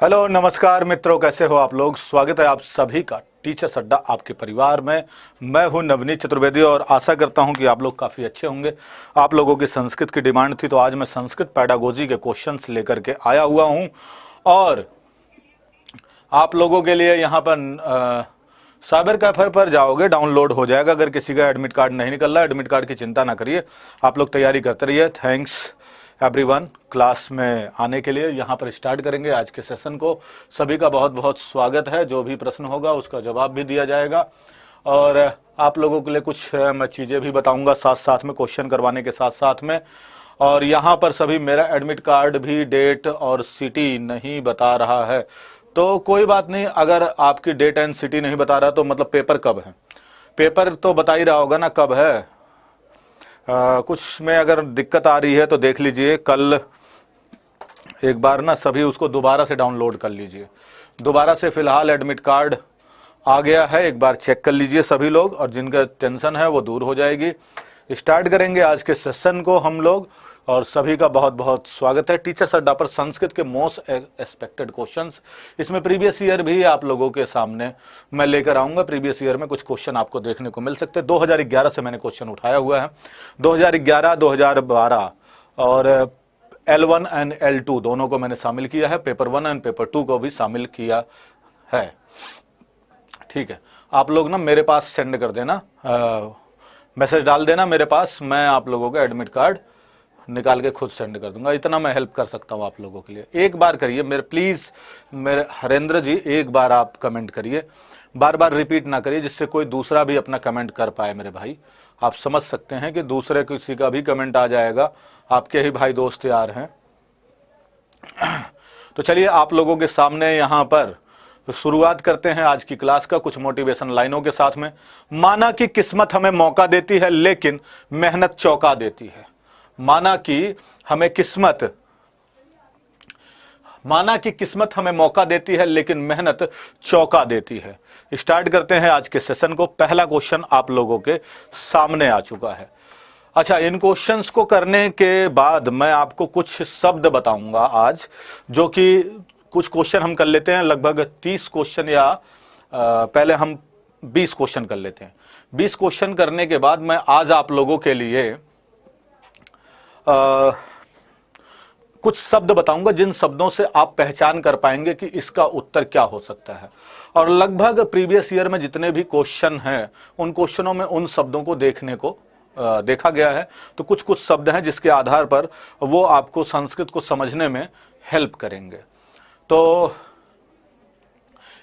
Hello नमस्कार मित्रों, कैसे हो आप लोग। स्वागत है आप सभी का टीचर्स अड्डा आपके परिवार में। मैं हूं नवनीत चतुर्वेदी और आशा करता हूं कि आप लोग काफ़ी अच्छे होंगे। आप लोगों की संस्कृत की डिमांड थी तो आज मैं संस्कृत पैडागोजी के क्वेश्चंस लेकर के आया हुआ हूं और आप लोगों के लिए यहां पर साइबर कैफे पर जाओगे, डाउनलोड हो जाएगा। अगर किसी का एडमिट कार्ड नहीं निकल रहा है, एडमिट कार्ड की चिंता ना करिए, आप लोग तैयारी करते रहिए। थैंक्स एवरीवन क्लास में आने के लिए। यहाँ पर स्टार्ट करेंगे आज के सेशन को। सभी का बहुत बहुत स्वागत है। जो भी प्रश्न होगा उसका जवाब भी दिया जाएगा और आप लोगों के लिए कुछ मैं चीज़ें भी बताऊंगा साथ साथ में, क्वेश्चन करवाने के साथ साथ में। और यहाँ पर सभी मेरा एडमिट कार्ड भी डेट और सिटी नहीं बता रहा है तो कोई बात नहीं। अगर आपकी डेट एंड सिटी नहीं बता रहा तो मतलब पेपर कब है, पेपर तो बता ही रहा होगा ना कब है। कुछ में अगर दिक्कत आ रही है तो देख लीजिए, कल एक बार ना सभी उसको दोबारा से डाउनलोड कर लीजिए। दोबारा से फिलहाल एडमिट कार्ड आ गया है, एक बार चेक कर लीजिए सभी लोग और जिनका टेंशन है वो दूर हो जाएगी। स्टार्ट करेंगे आज के सेशन को हम लोग और सभी का बहुत बहुत स्वागत है। टीचर्स अड्डा पर संस्कृत के मोस्ट एक्सपेक्टेड क्वेश्चंस, इसमें प्रीवियस ईयर भी आप लोगों के सामने मैं लेकर आऊंगा। प्रीवियस ईयर में कुछ क्वेश्चन आपको देखने को मिल सकते हैं। 2011 से मैंने क्वेश्चन उठाया हुआ है, 2011, 2012 और L1 एंड L2 दोनों को मैंने शामिल किया है। पेपर 1 एंड पेपर 2 को भी शामिल किया है। ठीक है, आप लोग ना मेरे पास सेंड कर देना, मैसेज डाल देना मेरे पास, मैं आप लोगों का एडमिट कार्ड निकाल के खुद सेंड कर दूंगा। इतना मैं हेल्प कर सकता हूं आप लोगों के लिए। एक बार करिए मेरे प्लीज, मेरे हरेंद्र जी, एक बार आप कमेंट करिए, बार बार रिपीट ना करिए, जिससे कोई दूसरा भी अपना कमेंट कर पाए। मेरे भाई आप समझ सकते हैं कि दूसरे किसी का भी कमेंट आ जाएगा, आपके ही भाई दोस्त यार हैं। तो चलिए आप लोगों के सामने यहाँ पर शुरुआत करते हैं आज की क्लास का कुछ मोटिवेशन लाइनों के साथ में। माना कि किस्मत हमें मौका देती है लेकिन मेहनत चौंका देती है। माना कि किस्मत हमें मौका देती है लेकिन मेहनत चौंका देती है। स्टार्ट करते हैं आज के सेशन को। पहला क्वेश्चन आप लोगों के सामने आ चुका है। अच्छा, इन क्वेश्चंस को करने के बाद मैं आपको कुछ शब्द बताऊंगा आज, जो कि कुछ क्वेश्चन हम कर लेते हैं, लगभग 30 क्वेश्चन या पहले हम 20 क्वेश्चन कर लेते हैं। 20 क्वेश्चन करने के बाद मैं आज आप लोगों के लिए कुछ शब्द बताऊंगा जिन शब्दों से आप पहचान कर पाएंगे कि इसका उत्तर क्या हो सकता है। और लगभग प्रीवियस ईयर में जितने भी क्वेश्चन हैं उन क्वेश्चनों में उन शब्दों को देखा गया है। तो कुछ कुछ शब्द हैं जिसके आधार पर वो आपको संस्कृत को समझने में हेल्प करेंगे। तो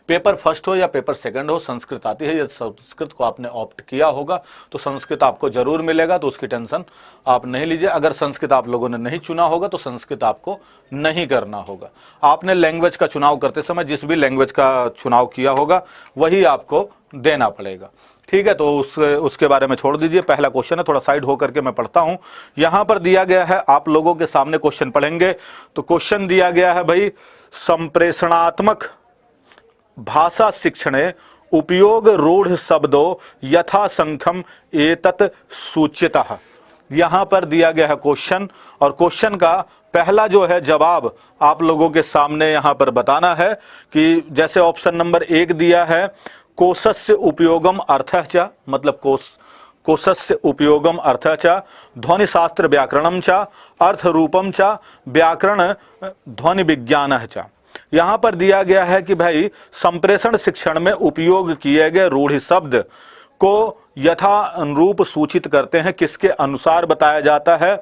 पेपर फर्स्ट हो या पेपर सेकंड हो, संस्कृत आती है। यदि संस्कृत को आपने ऑप्ट किया होगा तो संस्कृत आपको जरूर मिलेगा, तो उसकी टेंशन आप नहीं लीजिए। अगर संस्कृत आप लोगों ने नहीं चुना होगा तो संस्कृत आपको नहीं करना होगा। आपने लैंग्वेज का चुनाव करते समय जिस भी लैंग्वेज का चुनाव किया होगा वही आपको देना पड़ेगा। ठीक है, तो उसके बारे में छोड़ दीजिए। पहला क्वेश्चन है, थोड़ा साइड होकर के मैं पढ़ता हूं। यहां पर दिया गया है, आप लोगों के सामने क्वेश्चन पढ़ेंगे। तो क्वेश्चन दिया गया है भाई, संप्रेषणात्मक भाषा शिक्षणे उपयोग रूढ़ शब्दों यथासंख्यम एतत् सूचितः। यहां पर दिया गया है क्वेश्चन और क्वेश्चन का पहला जो है जवाब आप लोगों के सामने यहां पर बताना है कि जैसे ऑप्शन नंबर 1 दिया है, कोशस्य उपयोगम अर्थः च, मतलब कोशस्य उपयोगम अर्थः च, ध्वनि शास्त्र व्याकरणम च, अर्थ रूपम च, व्याकरण ध्वनि विज्ञानः च। यहां पर दिया गया है कि भाई संप्रेषण शिक्षण में उपयोग किए गए रूढ़ शब्द को यथा अनुरूप सूचित करते हैं, किसके अनुसार बताया जाता है।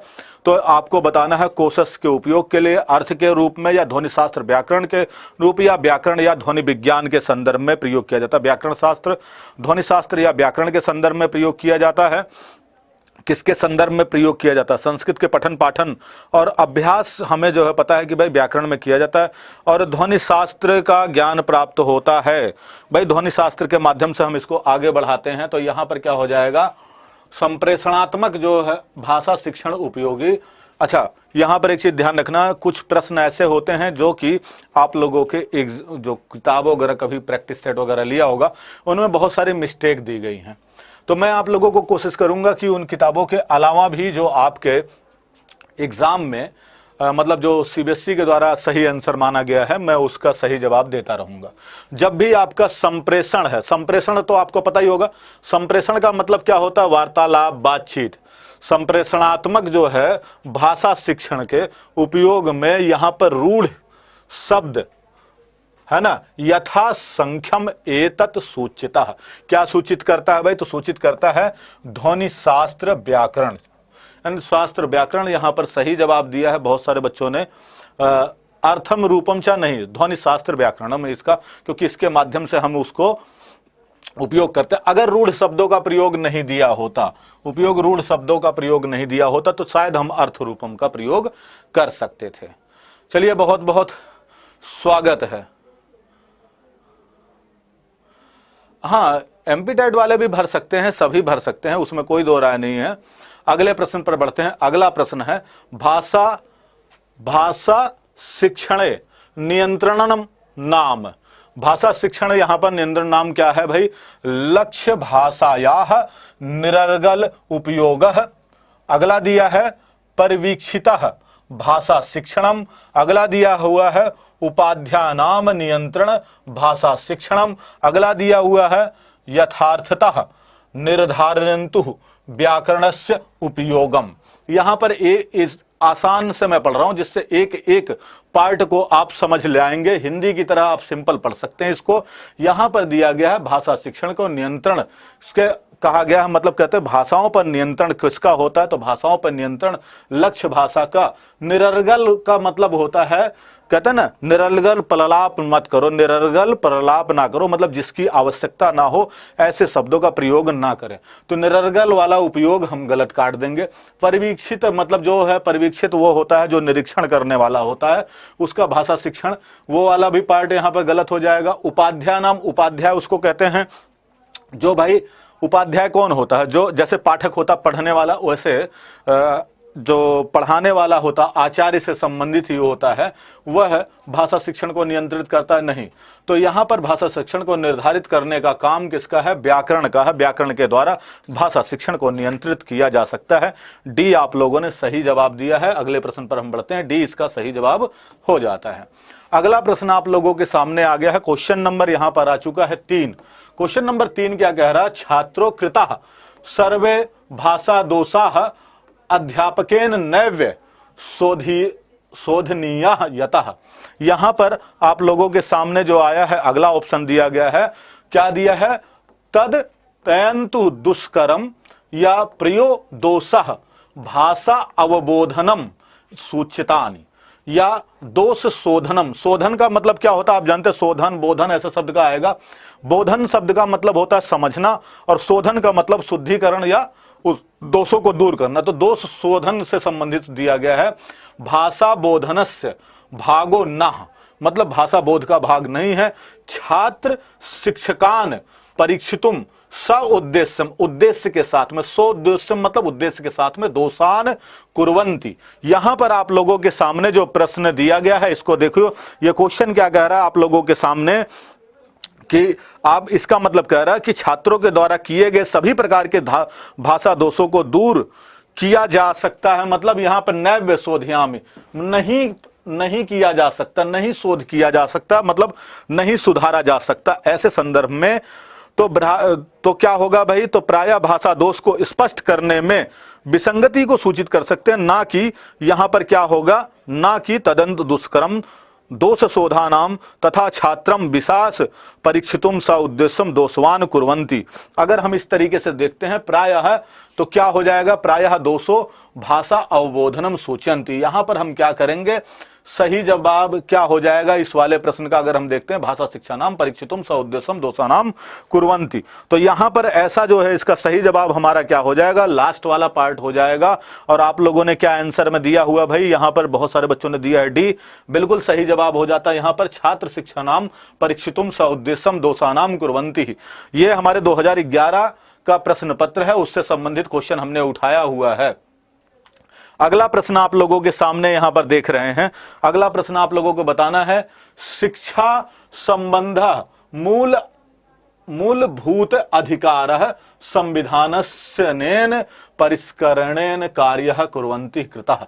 तो आपको बताना है कोशस के उपयोग के लिए अर्थ के रूप में या ध्वनि शास्त्र व्याकरण के रूप या व्याकरण या ध्वनि विज्ञान के संदर्भ में प्रयोग किया जाता है। व्याकरण शास्त्र, ध्वनि शास्त्र या व्याकरण के संदर्भ में प्रयोग किया जाता है। किसके संदर्भ में प्रयोग किया जाता है? संस्कृत के पठन पाठन और अभ्यास हमें जो है पता है कि भाई व्याकरण में किया जाता है। और ध्वनि शास्त्र का ज्ञान प्राप्त होता है भाई, ध्वनि शास्त्र के माध्यम से हम इसको आगे बढ़ाते हैं। तो यहाँ पर क्या हो जाएगा, संप्रेषणात्मक जो है भाषा शिक्षण उपयोगी। अच्छा, यहाँ पर एक चीज ध्यान रखना, कुछ प्रश्न ऐसे होते हैं जो कि आप लोगों के जो किताब वगैरह कभी प्रैक्टिस सेट वगैरह लिया होगा उनमें बहुत सारी मिस्टेक दी गई हैं। तो मैं आप लोगों को कोशिश करूंगा कि उन किताबों के अलावा भी जो आपके एग्जाम में मतलब जो सीबीएसई के द्वारा सही आंसर माना गया है, मैं उसका सही जवाब देता रहूंगा। जब भी आपका संप्रेषण है, संप्रेषण तो आपको पता ही होगा, संप्रेषण का मतलब क्या होता है, वार्तालाप, बातचीत। संप्रेषणात्मक जो है भाषा शिक्षण के उपयोग में यहां पर रूढ़ शब्द है ना, यथा संख्यम एतत् सूचिता, क्या सूचित करता है भाई, तो सूचित करता है ध्वनि शास्त्र व्याकरण। शास्त्र व्याकरण यहां पर सही जवाब दिया है बहुत सारे बच्चों ने। अर्थम रूपम चा नहीं, ध्वनि शास्त्र व्याकरणम इसका, क्योंकि इसके माध्यम से हम उसको उपयोग करते हैं। अगर रूढ़ शब्दों का प्रयोग नहीं दिया होता, रूढ़ शब्दों का प्रयोग नहीं दिया होता तो शायद हम अर्थ रूपम का प्रयोग कर सकते थे। चलिए, बहुत बहुत स्वागत है। हाँ, एमपी-टेट वाले भी भर सकते हैं, सभी भर सकते हैं, उसमें कोई दो राय नहीं है। अगले प्रश्न पर बढ़ते हैं। अगला प्रश्न है भाषा शिक्षण नियंत्रणम नाम। भाषा शिक्षण यहां पर नियंत्रण नाम क्या है भाई, लक्ष्य भाषायाः निरर्गल उपयोगः। अगला दिया है परिवीक्षितः भाषा शिक्षणम। अगला दिया हुआ है उपाध्यानाम नियंत्रण भाषा शिक्षणम। अगला दिया हुआ है यथार्थतः निर्धारयन्तु व्याकरणस्य उपयोगम। यहां पर इस आसान से मैं पढ़ रहा हूं, जिससे एक एक पार्ट को आप समझ ले आएंगे। हिंदी की तरह आप सिंपल पढ़ सकते हैं इसको। यहां पर दिया गया है भाषा शिक्षण को नियंत्रण इसके कहा गया है, मतलब कहते हैं भाषाओं पर नियंत्रण किसका होता है, तो भाषाओं पर नियंत्रण लक्ष्य भाषा का। निरर्गल का मतलब होता है, कहते हैं ना, निरर्गल प्रलाप मत करो, निरर्गल प्रलाप ना करो, मतलब जिसकी आवश्यकता ना हो ऐसे शब्दों का प्रयोग ना करें। तो निरर्गल वाला उपयोग हम गलत काट देंगे। परिवीक्षित मतलब जो है, परिवीक्षित वो होता है जो निरीक्षण करने वाला होता है, उसका भाषा शिक्षण, वो वाला भी पार्ट यहाँ पर गलत हो जाएगा। उपाध्याय नाम, उपाध्याय उसको कहते हैं जो भाई, उपाध्याय कौन होता है, जो जैसे पाठक होता पढ़ने वाला, वैसे जो पढ़ाने वाला होता आचार्य से संबंधित ही होता है, वह भाषा शिक्षण को नियंत्रित करता है नहीं। तो यहाँ पर भाषा शिक्षण को निर्धारित करने का काम किसका है, व्याकरण का है। व्याकरण के द्वारा भाषा शिक्षण को नियंत्रित किया जा सकता है। डी आप लोगों ने सही जवाब दिया है। अगले प्रश्न पर हम बढ़ते हैं। डी इसका सही जवाब हो जाता है। अगला प्रश्न आप लोगों के सामने आ गया है। क्वेश्चन नंबर यहाँ पर आ चुका है 3। क्वेश्चन नंबर 3 क्या कह रहा है, छात्रों कृतः सर्वे भाषा दोषाः अध्यापकेन नैव्य शोधनीय यतः। यहां पर आप लोगों के सामने जो आया है, अगला ऑप्शन दिया गया है, क्या दिया है, तद तयंतु दुष्करम या प्रियो दोषः भाषा अवबोधनम सूचितानि, या दोष शोधनम। शोधन का मतलब क्या होता है आप जानते हैं, शोधन बोधन ऐसा शब्द का आएगा। बोधन शब्द का मतलब होता है समझना, और शोधन का मतलब शुद्धिकरण या उस दोषों को दूर करना। तो दोष शोधन से संबंधित दिया गया है। भाषा बोधनस्य भागो न, मतलब भाषा बोध का भाग नहीं है। छात्र शिक्षकान परीक्षितुम स उद्देश्यम, उद्देश्य के साथ में, सोद्देश्यम मतलब उद्देश्य के साथ में, दोषान कुर्वन्ति। यहां पर आप लोगों के सामने जो प्रश्न दिया गया है, इसको देखो, ये क्वेश्चन क्या कह रहा है आप लोगों के सामने, कि आप इसका मतलब कह रहा है कि छात्रों के द्वारा किए गए सभी प्रकार के भाषा दोषों को दूर किया जा सकता है। मतलब यहाँ पर नैव्य शोधयामि, नहीं किया जा सकता, नहीं शोध किया जा सकता, मतलब नहीं सुधारा जा सकता। ऐसे संदर्भ में तो क्या होगा भाई, तो प्रायः भाषा दोष को स्पष्ट करने में विसंगति को सूचित कर सकते हैं, ना कि यहां पर क्या होगा, ना कि तदंत दुष्करम दोष शोधानाम तथा छात्रम विशास परीक्षितुम स उद्देश्यम दोषवान कुर्वन्ति। अगर हम इस तरीके से देखते हैं प्रायः, तो क्या हो जाएगा, प्रायः दोषो भाषा अवबोधनम सूचयन्ति। यहां पर हम क्या करेंगे, सही जवाब क्या हो जाएगा इस वाले प्रश्न का, अगर हम देखते हैं भाषा शिक्षा नाम परीक्षितुम स उद्देश्यम दोषानाम कुर्वन्ति, तो यहां पर ऐसा जो है इसका सही जवाब हमारा क्या हो जाएगा, लास्ट वाला पार्ट हो जाएगा। और आप लोगों ने क्या आंसर में दिया हुआ भाई, यहां पर बहुत सारे बच्चों ने दिया है डी, बिल्कुल सही जवाब हो जाता है यहां पर, छात्र शिक्षा नाम परीक्षितुम स उद्देश्यम दोषानाम कुर्वन्ति। ये हमारे 2011 का प्रश्न पत्र है, उससे संबंधित क्वेश्चन हमने उठाया हुआ है। अगला प्रश्न आप लोगों के सामने यहां पर देख रहे हैं। अगला प्रश्न आप लोगों को बताना है, शिक्षा संबंध मूल मूलभूत अधिकारः संविधानस्यनेन परिष्करणेन कार्यः कुर्वन्ति कृतः।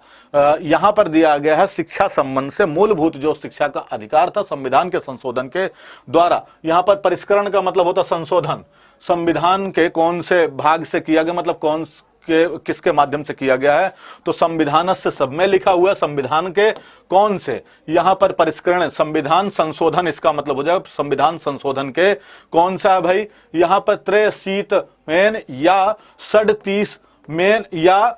यहां पर दिया गया है शिक्षा संबंध से मूलभूत जो शिक्षा का अधिकार था संविधान के संशोधन के द्वारा। यहां पर परिष्करण का मतलब होता संशोधन, संविधान के कौन से भाग से किया गया, मतलब कौन के किसके माध्यम से किया गया है, तो संविधान से सब में लिखा हुआ संविधान के कौन से, यहां पर परिष्करण संविधान संशोधन इसका मतलब हो जाएगा संविधान संशोधन के कौन सा है भाई, यहां पर 63 मेन या 37 मेन या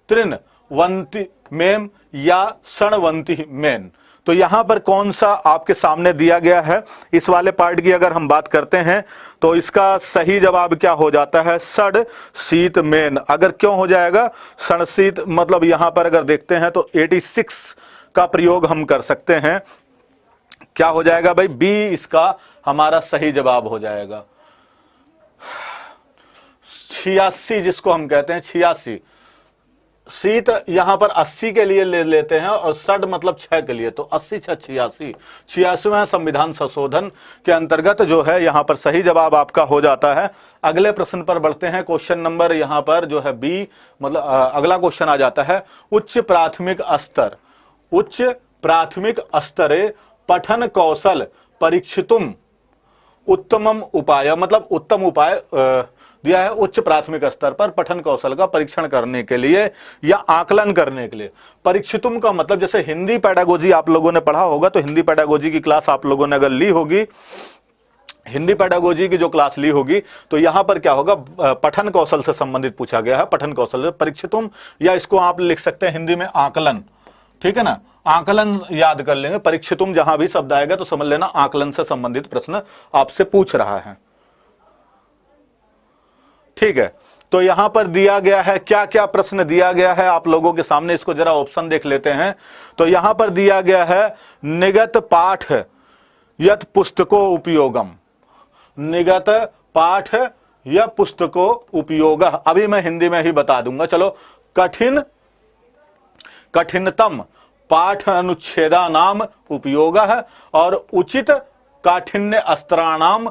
53 मेम या 57 मेन। तो यहां पर कौन सा आपके सामने दिया गया है, इस वाले पार्ट की अगर हम बात करते हैं तो इसका सही जवाब क्या हो जाता है, सड़ शीत मेन। अगर क्यों हो जाएगा सड़ शीत, मतलब यहां पर अगर देखते हैं तो 86 का प्रयोग हम कर सकते हैं, क्या हो जाएगा भाई, बी इसका हमारा सही जवाब हो जाएगा। 86 जिसको हम कहते हैं 86, शीत यहां पर 80 के लिए ले लेते हैं और सड मतलब 6 के लिए, तो 80 6 86, 86वें संविधान संशोधन के अंतर्गत जो है यहां पर सही जवाब आपका हो जाता है। अगले प्रश्न पर बढ़ते हैं, क्वेश्चन नंबर यहां पर जो है बी, मतलब अगला क्वेश्चन आ जाता है, उच्च प्राथमिक स्तर, उच्च प्राथमिक स्तरे पठन कौशल परीक्षितुम उत्तमम उपाय, मतलब उत्तम उपाय दिया है उच्च प्राथमिक स्तर पर पठन कौशल का परीक्षण करने के लिए या आकलन करने के लिए। परीक्षितुम का मतलब जैसे हिंदी पेडागोजी आप लोगों ने पढ़ा होगा, तो हिंदी पेडागोजी की क्लास आप लोगों ने अगर ली होगी, हिंदी पेडागोजी की जो क्लास ली होगी, तो यहां पर क्या होगा, पठन कौशल से संबंधित पूछा गया है, पठन कौशल परीक्षितुम, या इसको आप लिख सकते हैं हिंदी में आकलन, ठीक है ना, आकलन याद कर लेंगे। परीक्षितुम जहां भी शब्द आएगा तो समझ लेना आकलन से संबंधित प्रश्न आपसे पूछ रहा है, ठीक है। तो यहां पर दिया गया है, क्या क्या प्रश्न दिया गया है आप लोगों के सामने, इसको जरा ऑप्शन देख लेते हैं। तो यहां पर दिया गया है निगत पाठ यत पुस्तको उपयोगम, निगत पाठ या पुस्तको उपयोग, अभी मैं हिंदी में ही बता दूंगा, चलो। कठिनतम पाठ अनुच्छेदानाम उपयोग है और उचित काठिन्य अस्त्राणाम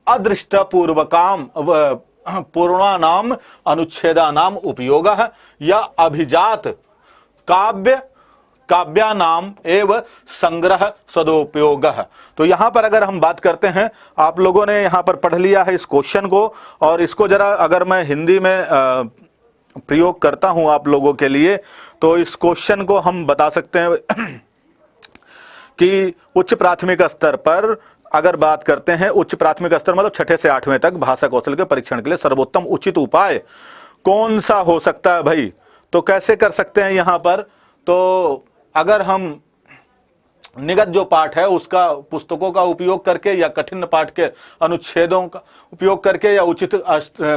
अदृष्टपूर्वकाम पूर्णानाम अनुच्छेदानाम उपयोग है या अभिजात काव्यानाम एवं संग्रह सदुपयोग है। तो यहां पर अगर हम बात करते हैं, आप लोगों ने यहां पर पढ़ लिया है इस क्वेश्चन को, और इसको जरा अगर मैं हिंदी में प्रयोग करता हूं आप लोगों के लिए, तो इस क्वेश्चन को हम बता सकते हैं कि उच्च प्राथमिक स्तर पर अगर बात करते हैं, उच्च प्राथमिक स्तर मतलब 6 से 8वें तक भाषा कौशल के परीक्षण के लिए सर्वोत्तम उचित उपाय कौन सा हो सकता है भाई। तो कैसे कर सकते हैं यहां पर, तो अगर हम निगत जो पाठ है उसका पुस्तकों का उपयोग करके या कठिन पाठ के अनुच्छेदों का उपयोग करके या उचित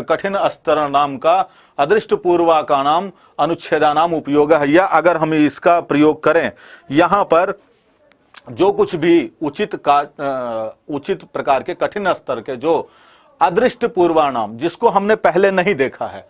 कठिन स्तर नाम का अदृष्ट पूर्वा का नाम अनुच्छेदा नाम उपयोग है, या अगर हम इसका प्रयोग करें यहां पर जो कुछ भी उचित प्रकार के कठिन स्तर के जो अदृष्ट पूर्वानाम, जिसको हमने पहले नहीं देखा है,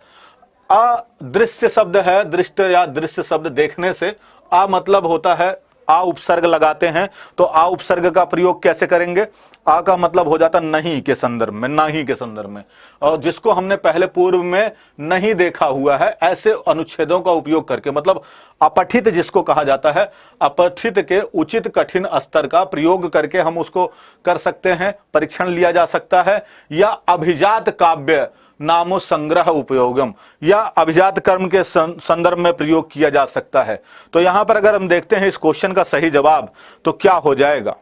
अदृश्य शब्द है, दृष्ट या दृश्य शब्द देखने से, आ मतलब होता है आ उपसर्ग लगाते हैं, तो आ उपसर्ग का प्रयोग कैसे करेंगे, आ का मतलब हो जाता नहीं के संदर्भ में, नहीं के संदर्भ में, और जिसको हमने पहले पूर्व में नहीं देखा हुआ है, ऐसे अनुच्छेदों का उपयोग करके, मतलब अपठित जिसको कहा जाता है, अपठित के उचित कठिन स्तर का प्रयोग करके हम उसको कर सकते हैं, परीक्षण लिया जा सकता है, या अभिजात काव्य नामो संग्रह उपयोगम, या अभिजात कर्म के संदर्भ में प्रयोग किया जा सकता है। तो यहां पर अगर हम देखते हैं इस क्वेश्चन का सही जवाब तो क्या हो जाएगा,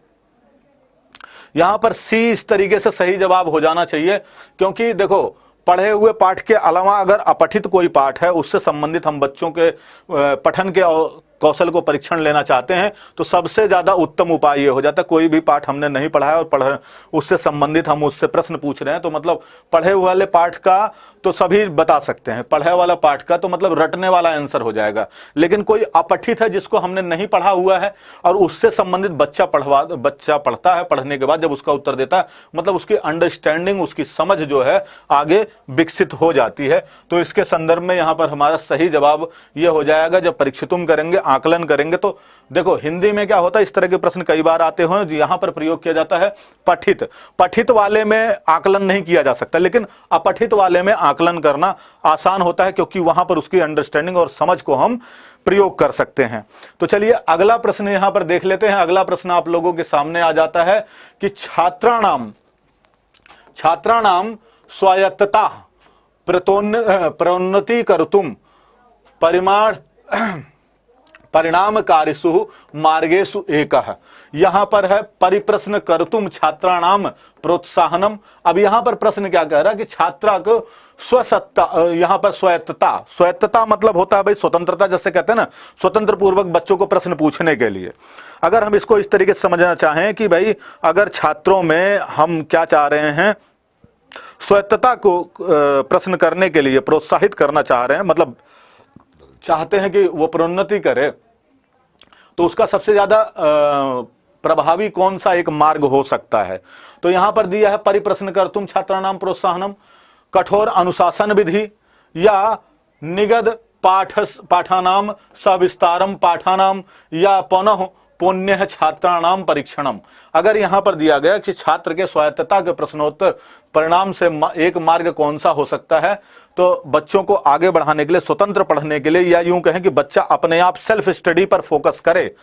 यहां पर सी इस तरीके से सही जवाब हो जाना चाहिए, क्योंकि देखो पढ़े हुए पाठ के अलावा अगर अपठित कोई पाठ है उससे संबंधित हम बच्चों के पठन के कौशल को परीक्षण लेना चाहते हैं, तो सबसे ज्यादा उत्तम उपाय ये हो जाता है, कोई भी पाठ हमने नहीं पढ़ा है और उससे संबंधित हम उससे प्रश्न पूछ रहे हैं, तो मतलब पढ़े वाले पाठ का तो सभी बता सकते हैं, पढ़े वाला पाठ का तो मतलब रटने वाला आंसर हो जाएगा, लेकिन कोई अपठित है जिसको हमने नहीं पढ़ा हुआ है और उससे संबंधित बच्चा पढ़ता है, पढ़ने के बाद जब उसका उत्तर देता है, मतलब उसकी अंडरस्टैंडिंग, उसकी समझ जो है आगे विकसित हो जाती है। तो इसके संदर्भ में यहाँ पर हमारा सही जवाब ये हो जाएगा, जब परीक्षितुम करेंगे आकलन करेंगे। तो देखो हिंदी में क्या होता है, इस तरह के प्रश्न कई बार आते हैं, यहां पर प्रयोग किया जाता है पठित। पठित वाले में आकलन नहीं किया जा सकता, लेकिन अपठित वाले में आकलन करना आसान होता है, क्योंकि वहां पर उसकी अंडरस्टैंडिंग और समझ को हम प्रयोग कर सकते हैं। तो चलिए अगला प्रश्न यहां पर देख लेते हैं। अगला प्रश्न आप लोगों के सामने आ जाता है कि छात्राणाम स्वायत्तता प्रोन्नति कर्तुम परिणामकारिषु मार्गेषु एकः। यहां पर है परिप्रश्न कर्तुम छात्राणाम प्रोत्साहनम। अब यहां पर प्रश्न क्या कह रहा है कि छात्रा को स्वसत्ता, यहां पर स्वायत्तता मतलब होता है भाई स्वतंत्रता, जैसे कहते हैं ना स्वतंत्र पूर्वक बच्चों को प्रश्न पूछने के लिए। अगर हम इसको इस तरीके से समझना चाहें कि भाई अगर छात्रों में हम क्या चाह रहे हैं, स्वायत्तता को प्रश्न करने के लिए प्रोत्साहित करना चाह रहे हैं, मतलब चाहते हैं कि वो प्रोन्नति करे, तो उसका सबसे ज्यादा प्रभावी कौन सा एक मार्ग हो सकता है। तो यहां पर दिया है परिप्रश्न कर्तुम छात्राणाम प्रोत्साहनम, कठोर अनुशासन विधि, या निगद पाठानाम सविस्तारम पाठानाम, या पुनः पुण्य छात्राणाम परीक्षणम। अगर यहां पर दिया गया कि छात्र के स्वायत्तता के प्रश्नोत्तर परिणाम से एक मार्ग कौन सा हो सकता है, तो बच्चों को आगे बढ़ाने के लिए, स्वतंत्र पढ़ने के लिए, या यूं कहें कि बच्चा अपने आप सेल्फ स्टडी पर फोकस करे,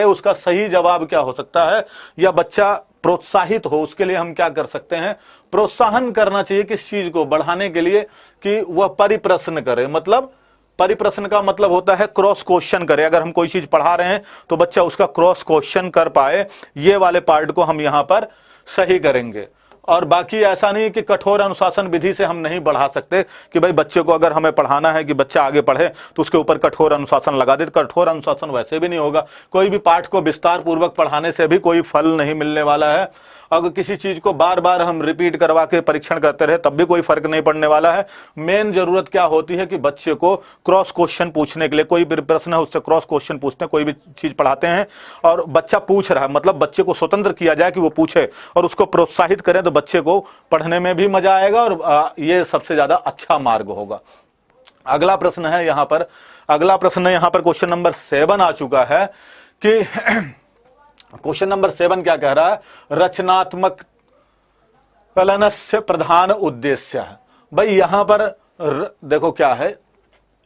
उसका सही जवाब क्या हो सकता है, या बच्चा प्रोत्साहित हो, उसके लिए हम क्या कर सकते हैं, प्रोत्साहन करना चाहिए किस चीज को बढ़ाने के लिए कि वह परिप्रश्न करे। मतलब परिप्रश्न का मतलब होता है क्रॉस क्वेश्चन करे। अगर हम कोई चीज पढ़ा रहे हैं तो बच्चा उसका क्रॉस क्वेश्चन कर पाए, ये वाले पार्ट को हम यहां पर सही करेंगे। और बाकी ऐसा नहीं कि कठोर अनुशासन विधि से हम नहीं बढ़ा सकते कि भाई बच्चे को अगर हमें पढ़ाना है कि बच्चा आगे पढ़े तो उसके ऊपर कठोर अनुशासन लगा दे। कठोर अनुशासन वैसे भी नहीं होगा, कोई भी पाठ को विस्तार पूर्वक पढ़ाने से भी कोई फल नहीं मिलने वाला है। अगर किसी चीज को बार बार हम रिपीट करवा के परीक्षण करते रहे तब भी कोई फर्क नहीं पड़ने वाला है। मेन जरूरत क्या होती है कि बच्चे को क्रॉस क्वेश्चन पूछने के लिए, कोई भी प्रश्न है उससे क्रॉस क्वेश्चन पूछते हैं, कोई भी चीज पढ़ाते हैं और बच्चा पूछ रहा है, मतलब बच्चे को स्वतंत्र किया जाए कि वो पूछे और उसको प्रोत्साहित करें, तो बच्चे को पढ़ने में भी मजा आएगा और ये सबसे ज्यादा अच्छा मार्ग होगा। अगला प्रश्न है यहां पर, क्वेश्चन नंबर 7 आ चुका है कि क्वेश्चन नंबर 7 क्या कह रहा है, रचनात्मक कलनस्य प्रधान उद्देश्य है। भाई यहां पर देखो क्या है,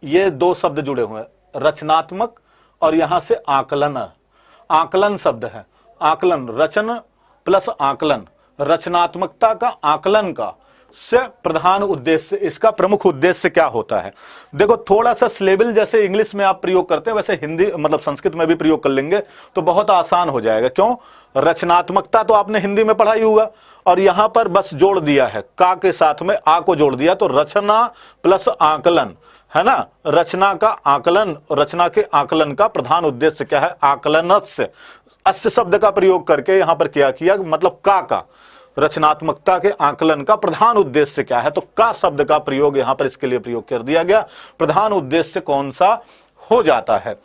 ये दो शब्द जुड़े हुए हैं, रचनात्मक और यहां से आकलन शब्द है। आकलन, रचन प्लस आकलन, रचनात्मकता का आकलन का से प्रधान उद्देश्य, इसका प्रमुख उद्देश्य क्या होता है। देखो थोड़ा सा सिलेबल जैसे इंग्लिश में आप प्रयोग करते हैं वैसे हिंदी मतलब संस्कृत में भी प्रयोग कर लेंगे तो बहुत आसान हो जाएगा। क्यों, रचनात्मकता तो आपने हिंदी में पढ़ाई हुआ और यहां पर बस जोड़ दिया है, का के साथ में आ को जोड़ दिया, तो रचना प्लस आकलन है ना। रचना का आकलन, रचना के आकलन का प्रधान उद्देश्य क्या है, आकलनस्य, अस्य शब्द का प्रयोग करके यहां पर क्या किया, मतलब का रचनात्मकता के आकलन का प्रधान उद्देश्य क्या है, तो का शब्द का प्रयोग यहां पर इसके लिए प्रयोग कर दिया गया। प्रधान उद्देश्य कौन सा हो जाता है,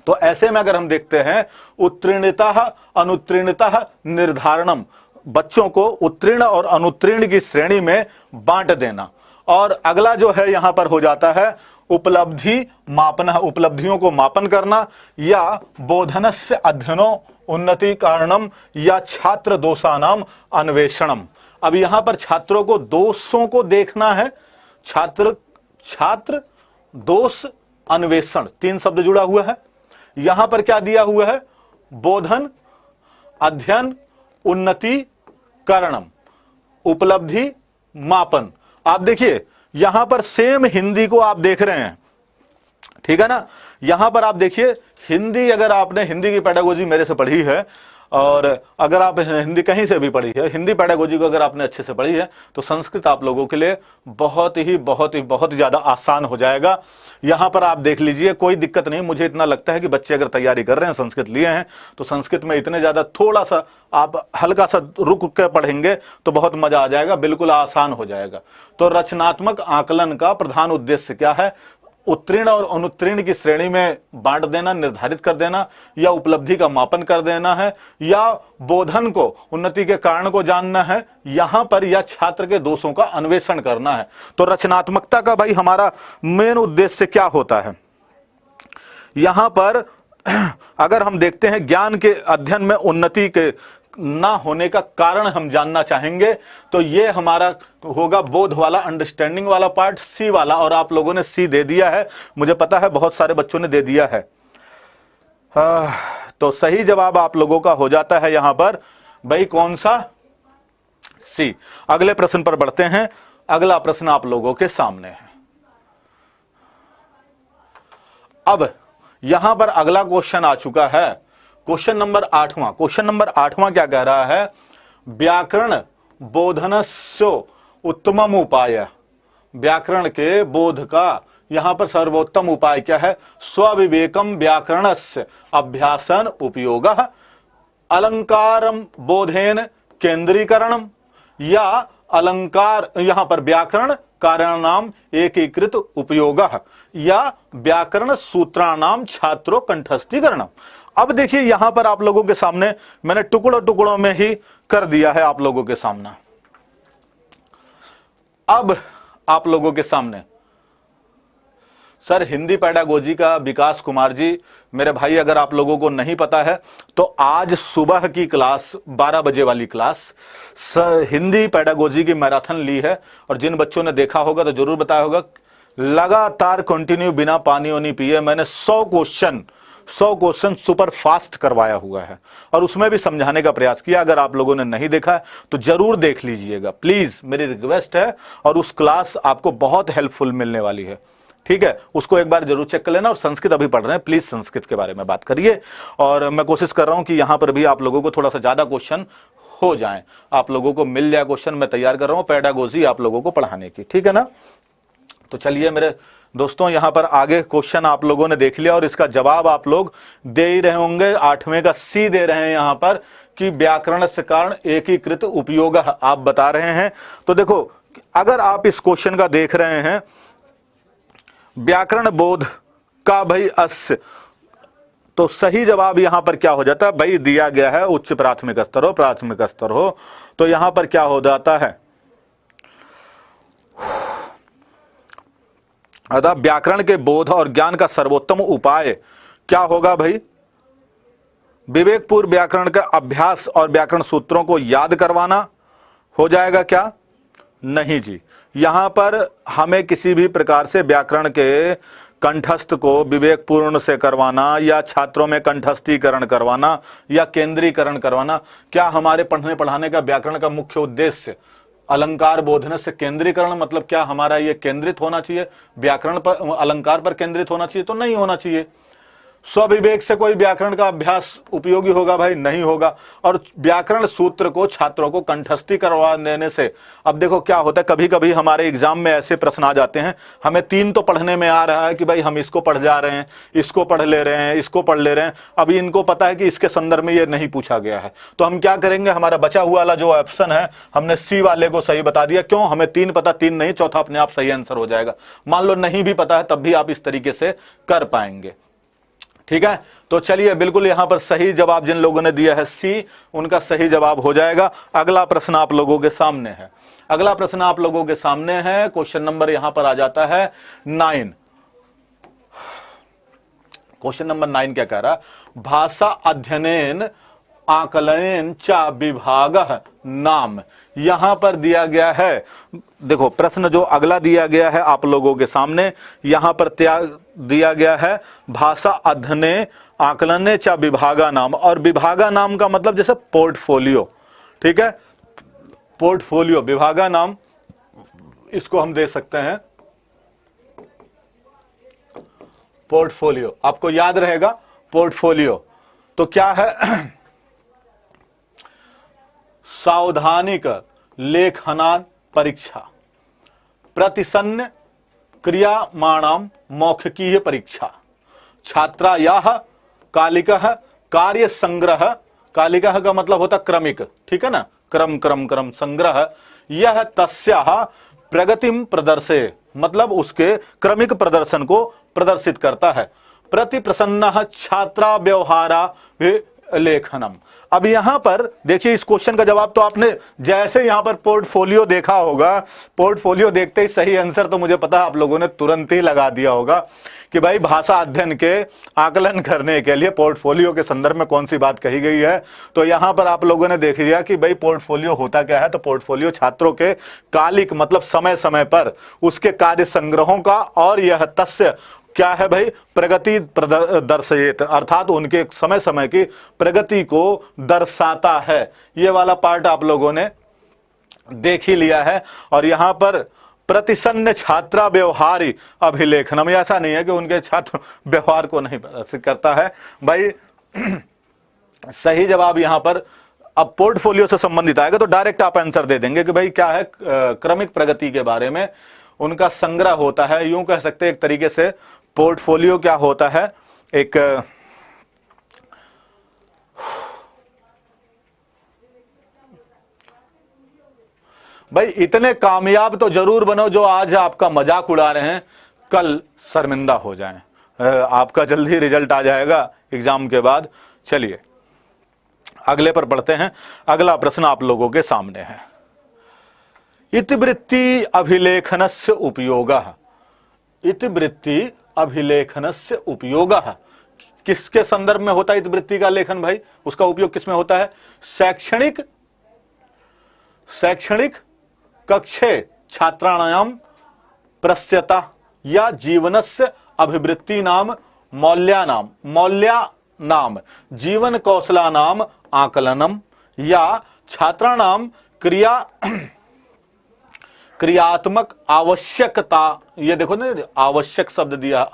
तो ऐसे में अगर हम देखते हैं उत्तीर्णतः अनुत्तीर्णतः निर्धारणम, बच्चों को उत्तीर्ण और अनुत्तीर्ण की श्रेणी में बांट देना। और अगला जो है यहां पर हो जाता है उपलब्धि मापन, उपलब्धियों को मापन करना, या बोधनस्य अध्ययनो उन्नति कारणम, या छात्र दोषानाम अन्वेषणम। अब यहां पर छात्रों को दोषों को देखना है, छात्र दोष अन्वेषण, 3 शब्द जुड़ा हुआ है। यहां पर क्या दिया हुआ है, बोधन अध्ययन उन्नति कारणम, उपलब्धि मापन। आप देखिए यहां पर सेम हिंदी को आप देख रहे हैं, ठीक है ना। यहां पर आप देखिए हिंदी, अगर आपने हिंदी की पेडागोजी मेरे से पढ़ी है और अगर आप हिंदी कहीं से भी पढ़ी है, हिंदी पेडागोजी को अगर आपने अच्छे से पढ़ी है तो संस्कृत आप लोगों के लिए बहुत ही ज्यादा आसान हो जाएगा। यहां पर आप देख लीजिए, कोई दिक्कत नहीं। मुझे इतना लगता है कि बच्चे अगर तैयारी कर रहे हैं, संस्कृत लिए हैं, तो संस्कृत में इतने ज्यादा थोड़ा सा आप हल्का सा रुक के पढ़ेंगे तो बहुत मजा आ जाएगा, बिल्कुल आसान हो जाएगा। तो रचनात्मक आकलन का प्रधान उद्देश्य क्या है, उत्तीर्ण और अनुत्तीर्ण की श्रेणी में बांट देना, निर्धारित कर देना, या उपलब्धि का मापन कर देना है, या बोधन को, उन्नति के कारण को जानना है यहां पर, या छात्र के दोषों का अन्वेषण करना है। तो रचनात्मकता का भाई हमारा मेन उद्देश्य क्या होता है, यहां पर अगर हम देखते हैं ज्ञान के अध्ययन में उन्नति के ना होने का कारण हम जानना चाहेंगे तो ये हमारा होगा बोध वाला, अंडरस्टैंडिंग वाला पार्ट, सी वाला। और आप लोगों ने सी दे दिया है, मुझे पता है बहुत सारे बच्चों ने दे दिया है। तो सही जवाब आप लोगों का हो जाता है यहां पर भाई कौन सा, सी। अगले प्रश्न पर बढ़ते हैं। अगला प्रश्न आप लोगों के सामने है। अब यहां पर अगला क्वेश्चन आ चुका है, क्वेश्चन नंबर 8वां। क्वेश्चन नंबर 8वां क्या कह रहा है, व्याकरण बोधनस्यो उत्तमम उपाय। व्याकरण के बोध का यहां पर सर्वोत्तम उपाय क्या है, स्वविवेकम व्याकरणस्य अभ्यासन उपयोगः, अलंकारम बोधेन केंद्रीकरणम, या अलंकार यहां पर व्याकरण कारणानाम एकीकृत उपयोगः, या व्याकरण सूत्राणाम छात्रों कंठस्थीकरणम। अब देखिए यहां पर आप लोगों के सामने मैंने टुकड़ों टुकड़ों में ही कर दिया है आप लोगों के सामने। अब आप लोगों के सामने सर हिंदी पेडागोजी का विकास कुमार जी, मेरे भाई अगर आप लोगों को नहीं पता है तो आज सुबह की क्लास 12 बजे वाली क्लास हिंदी पेडागोजी की मैराथन ली है। और जिन बच्चों ने देखा होगा तो जरूर बताया होगा, लगातार कंटिन्यू बिना पानी वानी पिए मैंने 100 क्वेश्चन सुपर फास्ट करवाया हुआ है और उसमें भी समझाने का प्रयास किया। अगर आप लोगों ने नहीं देखा है तो जरूर देख लीजिएगा, प्लीज मेरी रिक्वेस्ट है। और उस क्लास आपको बहुत हेल्पफुल मिलने वाली है, ठीक है, उसको एक बार जरूर चेक कर लेना। और संस्कृत अभी पढ़ रहे हैं, प्लीज संस्कृत के बारे में बात करिए। और मैं कोशिश कर रहा हूं कि यहां पर भी आप लोगों को थोड़ा सा ज्यादा क्वेश्चन हो जाए, आप लोगों को मिल जाए क्वेश्चन। मैं तैयार कर रहा हूं पेडागोजी आप लोगों को पढ़ाने की, ठीक है ना। तो चलिए मेरे दोस्तों, यहां पर आगे क्वेश्चन आप लोगों ने देख लिया और इसका जवाब आप लोग दे ही रहे होंगे। 8वें का सी दे रहे हैं यहां पर कि व्याकरण से कारण एकीकृत उपयोग आप बता रहे हैं। तो देखो अगर आप इस क्वेश्चन का देख रहे हैं, व्याकरण बोध का भाई अस्य, तो सही जवाब यहां पर क्या हो जाता है भाई, दिया गया है उच्च प्राथमिक स्तर हो, तो यहां पर क्या हो जाता है, अतः व्याकरण के बोध और ज्ञान का सर्वोत्तम उपाय क्या होगा भाई, विवेकपूर्ण व्याकरण का अभ्यास और व्याकरण सूत्रों को याद करवाना हो जाएगा क्या, नहीं जी। यहां पर हमें किसी भी प्रकार से व्याकरण के कंठस्थ को विवेकपूर्ण से करवाना या छात्रों में कंठस्थीकरण करवाना या केंद्रीकरण करवाना, क्या हमारे पढ़ने पढ़ाने का व्याकरण का मुख्य उद्देश्य अलंकार बोधन से केंद्रीकरण, मतलब क्या हमारा ये केंद्रित होना चाहिए व्याकरण पर, अलंकार पर केंद्रित होना चाहिए, तो नहीं होना चाहिए। स्वविवेक से कोई व्याकरण का अभ्यास उपयोगी होगा भाई, नहीं होगा। और व्याकरण सूत्र को छात्रों को कंठस्थी करवा देने से, अब देखो क्या होता है, कभी कभी हमारे एग्जाम में ऐसे प्रश्न आ जाते हैं, हमें 3 तो पढ़ने में आ रहा है कि भाई हम इसको पढ़ जा रहे हैं, इसको पढ़ ले रहे हैं, इसको पढ़ ले रहे हैं, अभी इनको पता है कि इसके संदर्भ में ये नहीं पूछा गया है, तो हम क्या करेंगे, हमारा बचा हुआ वाला जो ऑप्शन है हमने सी वाले को सही बता दिया। क्यों, हमें 3 पता, 3 नहीं, चौथा अपने आप सही आंसर हो जाएगा। मान लो नहीं भी पता है तब भी आप इस तरीके से कर पाएंगे, ठीक है। तो चलिए बिल्कुल यहां पर सही जवाब जिन लोगों ने दिया है सी, उनका सही जवाब हो जाएगा। अगला प्रश्न आप लोगों के सामने है, अगला प्रश्न आप लोगों के सामने है, क्वेश्चन नंबर यहां पर आ जाता है 9। क्वेश्चन नंबर 9 क्या कह रहा है, भाषा अध्ययन आकलन च विभाग नाम। यहां पर दिया गया है, देखो प्रश्न जो अगला दिया गया है आप लोगों के सामने, यहां पर दिया गया है भाषा अध्ययन आकलन च विभागा नाम। और विभागा नाम का मतलब जैसे पोर्टफोलियो, ठीक है, पोर्टफोलियो, विभागा नाम इसको हम दे सकते हैं पोर्टफोलियो, आपको याद रहेगा पोर्टफोलियो तो क्या है, सावधानिक लेखनान परीक्षा, प्रतिसन्न क्रियामाणाम मौखिकीय परीक्षा, छात्रायाः कालिकः कार्य संग्रह, कालिकः का मतलब होता क्रमिक, ठीक है ना, क्रम क्रम क्रम संग्रह, यह तस्याः प्रगतिम प्रदर्शे, मतलब उसके क्रमिक प्रदर्शन को प्रदर्शित करता है। प्रति प्रसन्न छात्रा व्यवहारा अभिलेखनम। अब यहां पर देखिए, इस क्वेश्चन का जवाब तो आपने जैसे यहां पर पोर्टफोलियो देखा होगा, पोर्टफोलियो देखते ही सही आंसर तो मुझे पता है आप लोगों ने तुरंत ही लगा दिया होगा कि भाई भाषा अध्ययन के आकलन करने के लिए पोर्टफोलियो के संदर्भ में कौन सी बात कही गई है। तो यहां पर आप लोगों ने देख लिया कि भाई पोर्टफोलियो होता क्या है। तो पोर्टफोलियो छात्रों के कालिक मतलब समय समय पर उसके कार्य संग्रहों का, और यह तस्य क्या है भाई, प्रगति दर्शयेत, अर्थात उनके समय समय की प्रगति को दर्शाता है। ये वाला पार्ट आप लोगों ने देख ही लिया है। और यहां पर प्रतिसन्न छात्रा व्यवहारी अभिलेखनम, ऐसा नहीं है कि उनके छात्र व्यवहार को नहीं प्रदर्शित करता है भाई। सही जवाब यहां पर अब पोर्टफोलियो से संबंधित आएगा तो डायरेक्ट आप आंसर दे देंगे कि भाई क्या है, क्रमिक प्रगति के बारे में उनका संग्रह होता है। यूं कह सकते हैं एक तरीके से पोर्टफोलियो क्या होता है, एक भाई इतने कामयाब तो जरूर बनो जो आज आपका मजाक उड़ा रहे हैं कल शर्मिंदा हो जाएं। आपका जल्दी रिजल्ट आ जाएगा एग्जाम के बाद। चलिए अगले पर पढ़ते हैं। अगला प्रश्न आप लोगों के सामने है, इतिवृत्ति अभिलेखनस्य उपयोगः। इतिवृत्ति अभिलेखनस्य उपयोगः किसके संदर्भ में होता है इतिवृत्ति का लेखन भाई, उसका उपयोग किसमें होता है? शैक्षणिक कक्षे छात्राणाम प्रस्यता या जीवनस्य अभिवृत्ति नाम मौल्यानाम जीवन कौशलानाम आकलनम या छात्राणाम क्रियात्मक आवश्यकता। ये देखो ना, आवश्यक शब्द दिया है,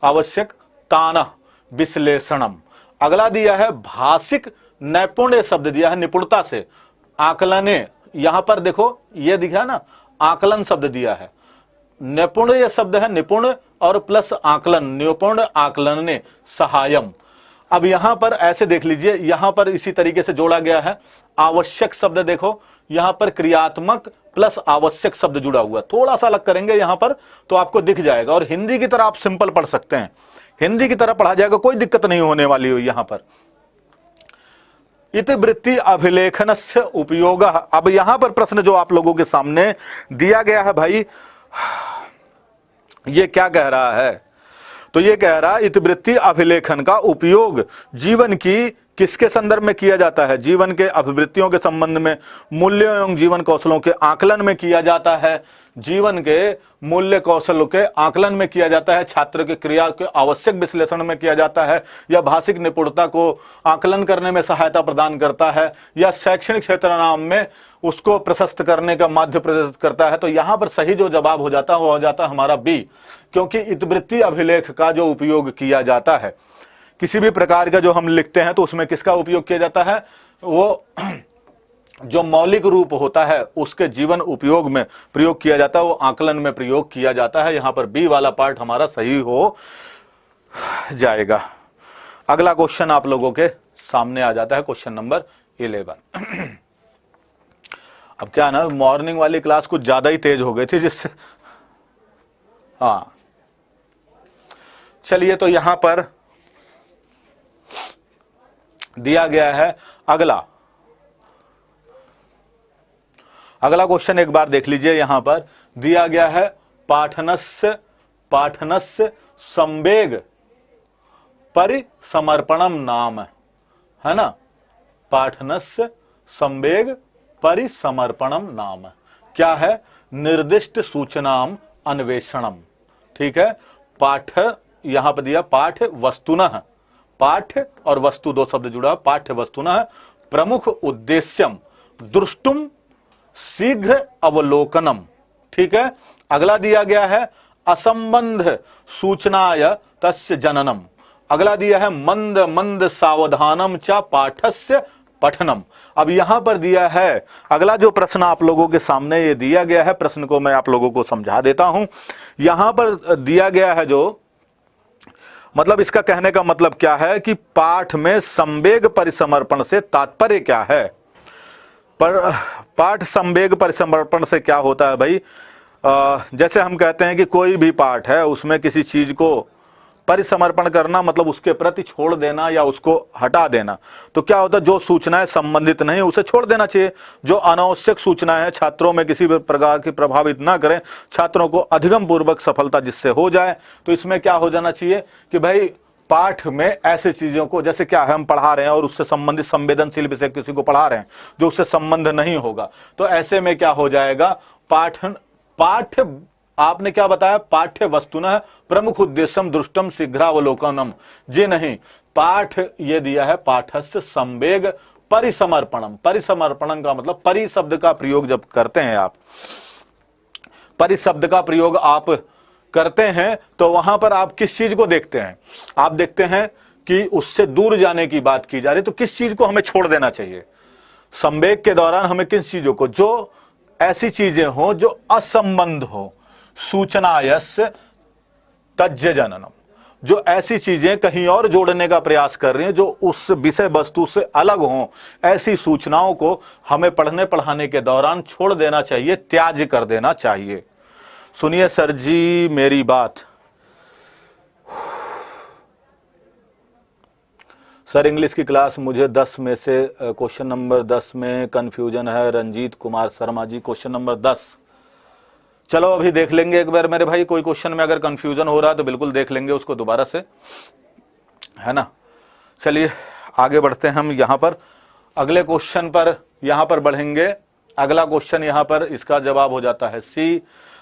आवश्यक ताना विश्लेषणम। अगला दिया है भाषिक नैपुण्य शब्द दिया है, निपुणता से आकलने। यहां पर देखो ये दिखा ना, आकलन शब्द दिया है। निपुण ये शब्द है, निपुण और प्लस आकलन, निपुण आकलने सहायम। अब यहां पर ऐसे देख लीजिए, यहां पर इसी तरीके से जोड़ा गया है। आवश्यक शब्द देखो, यहां पर क्रियात्मक प्लस आवश्यक शब्द जुड़ा हुआ। थोड़ा सा अलग करेंगे यहां पर तो आपको दिख जाएगा। और हिंदी की तरह आप सिंपल पढ़ सकते हैं, हिंदी की तरह पढ़ा जाएगा, कोई दिक्कत नहीं होने वाली हो। यहां पर इतिवृत्ति अभिलेखनस्य उपयोगः। अब यहां पर प्रश्न जो आप लोगों के सामने दिया गया है भाई, ये क्या कह रहा है? तो ये कह रहा है इतिवृत्ति अभिलेखन का उपयोग जीवन की किसके संदर्भ में किया जाता है? जीवन के अभिवृत्तियों के संबंध में, मूल्यों एवं जीवन कौशलों के आकलन में किया जाता है। जीवन के मूल्य कौशलों के आकलन में किया जाता है, छात्र के क्रिया के आवश्यक विश्लेषण में किया जाता है, या भाषिक निपुणता को आकलन करने में सहायता प्रदान करता है, या शैक्षणिक क्षेत्र नाम में उसको प्रशस्त करने का माध्य प्रदर्शित करता है। तो यहां पर सही जो जवाब हो जाता है वो हो जाता है हमारा बी, क्योंकि इतिवृत्ति अभिलेख का जो उपयोग किया जाता है, किसी भी प्रकार का जो हम लिखते हैं तो उसमें किसका उपयोग किया जाता है? वो जो मौलिक रूप होता है उसके जीवन उपयोग में प्रयोग किया जाता है, वो आकलन में प्रयोग किया जाता है। यहां पर बी वाला पार्ट हमारा सही हो जाएगा। अगला क्वेश्चन आप लोगों के सामने आ जाता है, क्वेश्चन नंबर 11। अब क्या ना, मॉर्निंग वाली क्लास कुछ ज्यादा ही तेज हो गई थी जिससे, हाँ चलिए, तो यहां पर दिया गया है अगला क्वेश्चन एक बार देख लीजिए। यहां पर दिया गया है पाठनस्य संवेग परिसमर्पणम नाम, है ना? पाठनस्य संवेग परिसमर्पणम नाम क्या है? निर्दिष्ट सूचनाम अन्वेषणम। ठीक है, पाठ यहां पर दिया, पाठ वस्तुनः, पाठ और वस्तु दो शब्द जुड़ा, पाठ्य वस्तुनः प्रमुख उद्देश्यम दृष्टुम शीघ्र अवलोकनम। ठीक है, अगला दिया गया है असंबंध सूचनाय तस्य जननम। अगला दिया है मंद मंद सावधानम च पाठस्य पठनम। अब यहां पर दिया है अगला जो प्रश्न आप लोगों के सामने ये दिया गया है, प्रश्न को मैं आप लोगों को समझा देता हूं। यहां पर दिया गया है जो मतलब, इसका कहने का मतलब क्या है कि पाठ में संवेग परिसमर्पण से तात्पर्य क्या है? पर पाठ संवेग परिसमर्पण से क्या होता है भाई? जैसे हम कहते हैं कि कोई भी पाठ है उसमें किसी चीज को परिसमर्पण करना मतलब उसके प्रति छोड़ देना या उसको हटा देना। तो क्या होता है, जो सूचनाएं संबंधित नहीं उसे छोड़ देना चाहिए। जो अनावश्यक सूचनाएं हैं छात्रों में किसी भी प्रकार की प्रभावित ना करें, छात्रों को अधिगम पूर्वक सफलता जिससे हो जाए, तो इसमें क्या हो जाना चाहिए कि भाई पाठ में ऐसी चीजों को, जैसे क्या है हम पढ़ा रहे हैं और उससे संबंधित संवेदनशील विषय किसी को पढ़ा रहे हैं जो उससे संबंध नहीं होगा, तो ऐसे में क्या हो जाएगा, पाठ आपने क्या बताया, पाठ्य वस्तुनः प्रमुख उद्देश्यम दृष्टम शीघ्रावलोकनम, जी नहीं, पाठ ये दिया है पाठस्य संवेग परिसमर्पणम। परिसमर्पणम का मतलब परि शब्द का प्रयोग जब करते हैं आप, परि शब्द का प्रयोग आप करते हैं तो वहां पर आप किस चीज को देखते हैं, आप देखते हैं कि उससे दूर जाने की बात की जा रही है, तो किस चीज को हमें छोड़ देना चाहिए संवेग के दौरान, हमें किन चीजों को, जो ऐसी चीजें हो जो असंबंध हो, सूचनायस्य तज्य जननम, जो ऐसी चीजें कहीं और जोड़ने का प्रयास कर रही हैं जो उस विषय वस्तु से अलग हों, ऐसी सूचनाओं को हमें पढ़ने पढ़ाने के दौरान छोड़ देना चाहिए, त्याज कर देना चाहिए। सुनिए सर जी मेरी बात, सर इंग्लिश की क्लास मुझे 10 में से क्वेश्चन नंबर 10 में कंफ्यूजन है, रंजीत कुमार शर्मा जी क्वेश्चन नंबर 10। चलो अभी देख लेंगे एक बार मेरे भाई, कोई क्वेश्चन में अगर कंफ्यूजन हो रहा है तो बिल्कुल देख लेंगे उसको दोबारा से, है ना। चलिए आगे बढ़ते हैं हम यहाँ पर अगले क्वेश्चन पर, यहाँ पर बढ़ेंगे। अगला क्वेश्चन यहाँ पर इसका जवाब हो जाता है सी।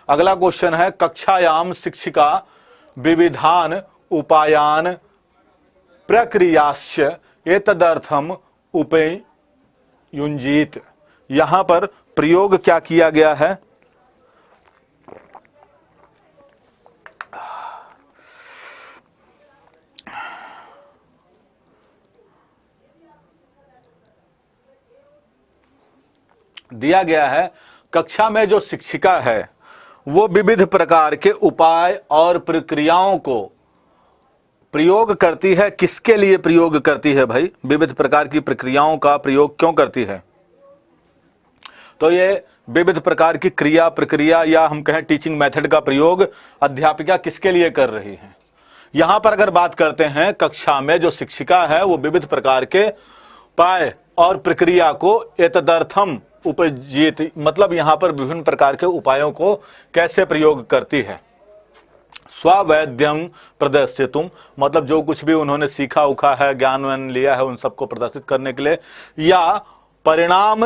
अगला क्वेश्चन है कक्षायाम शिक्षिका विविधान उपायान प्रक्रियाश्च एतदर्थम उपयुञ्जीत। यहां पर प्रयोग क्या किया गया है, दिया गया है कक्षा में जो शिक्षिका है वो विविध प्रकार के उपाय और प्रक्रियाओं को प्रयोग करती है। किसके लिए प्रयोग करती है भाई, विविध प्रकार की प्रक्रियाओं का प्रयोग क्यों करती है, तो ये विविध प्रकार की क्रिया प्रक्रिया या हम कहें टीचिंग मेथड का प्रयोग अध्यापिका किसके लिए कर रही है। यहां पर अगर बात करते हैं कक्षा में जो शिक्षिका है वो विविध प्रकार के उपाय और प्रक्रिया को एतदर्थम उपजीत, मतलब यहां पर विभिन्न प्रकार के उपायों को कैसे प्रयोग करती है। स्ववैद्यम प्रदर्शितुम, मतलब जो कुछ भी उन्होंने सीखा उखा है, ज्ञान वान लिया है, उन सबको प्रदर्शित करने के लिए, या परिणाम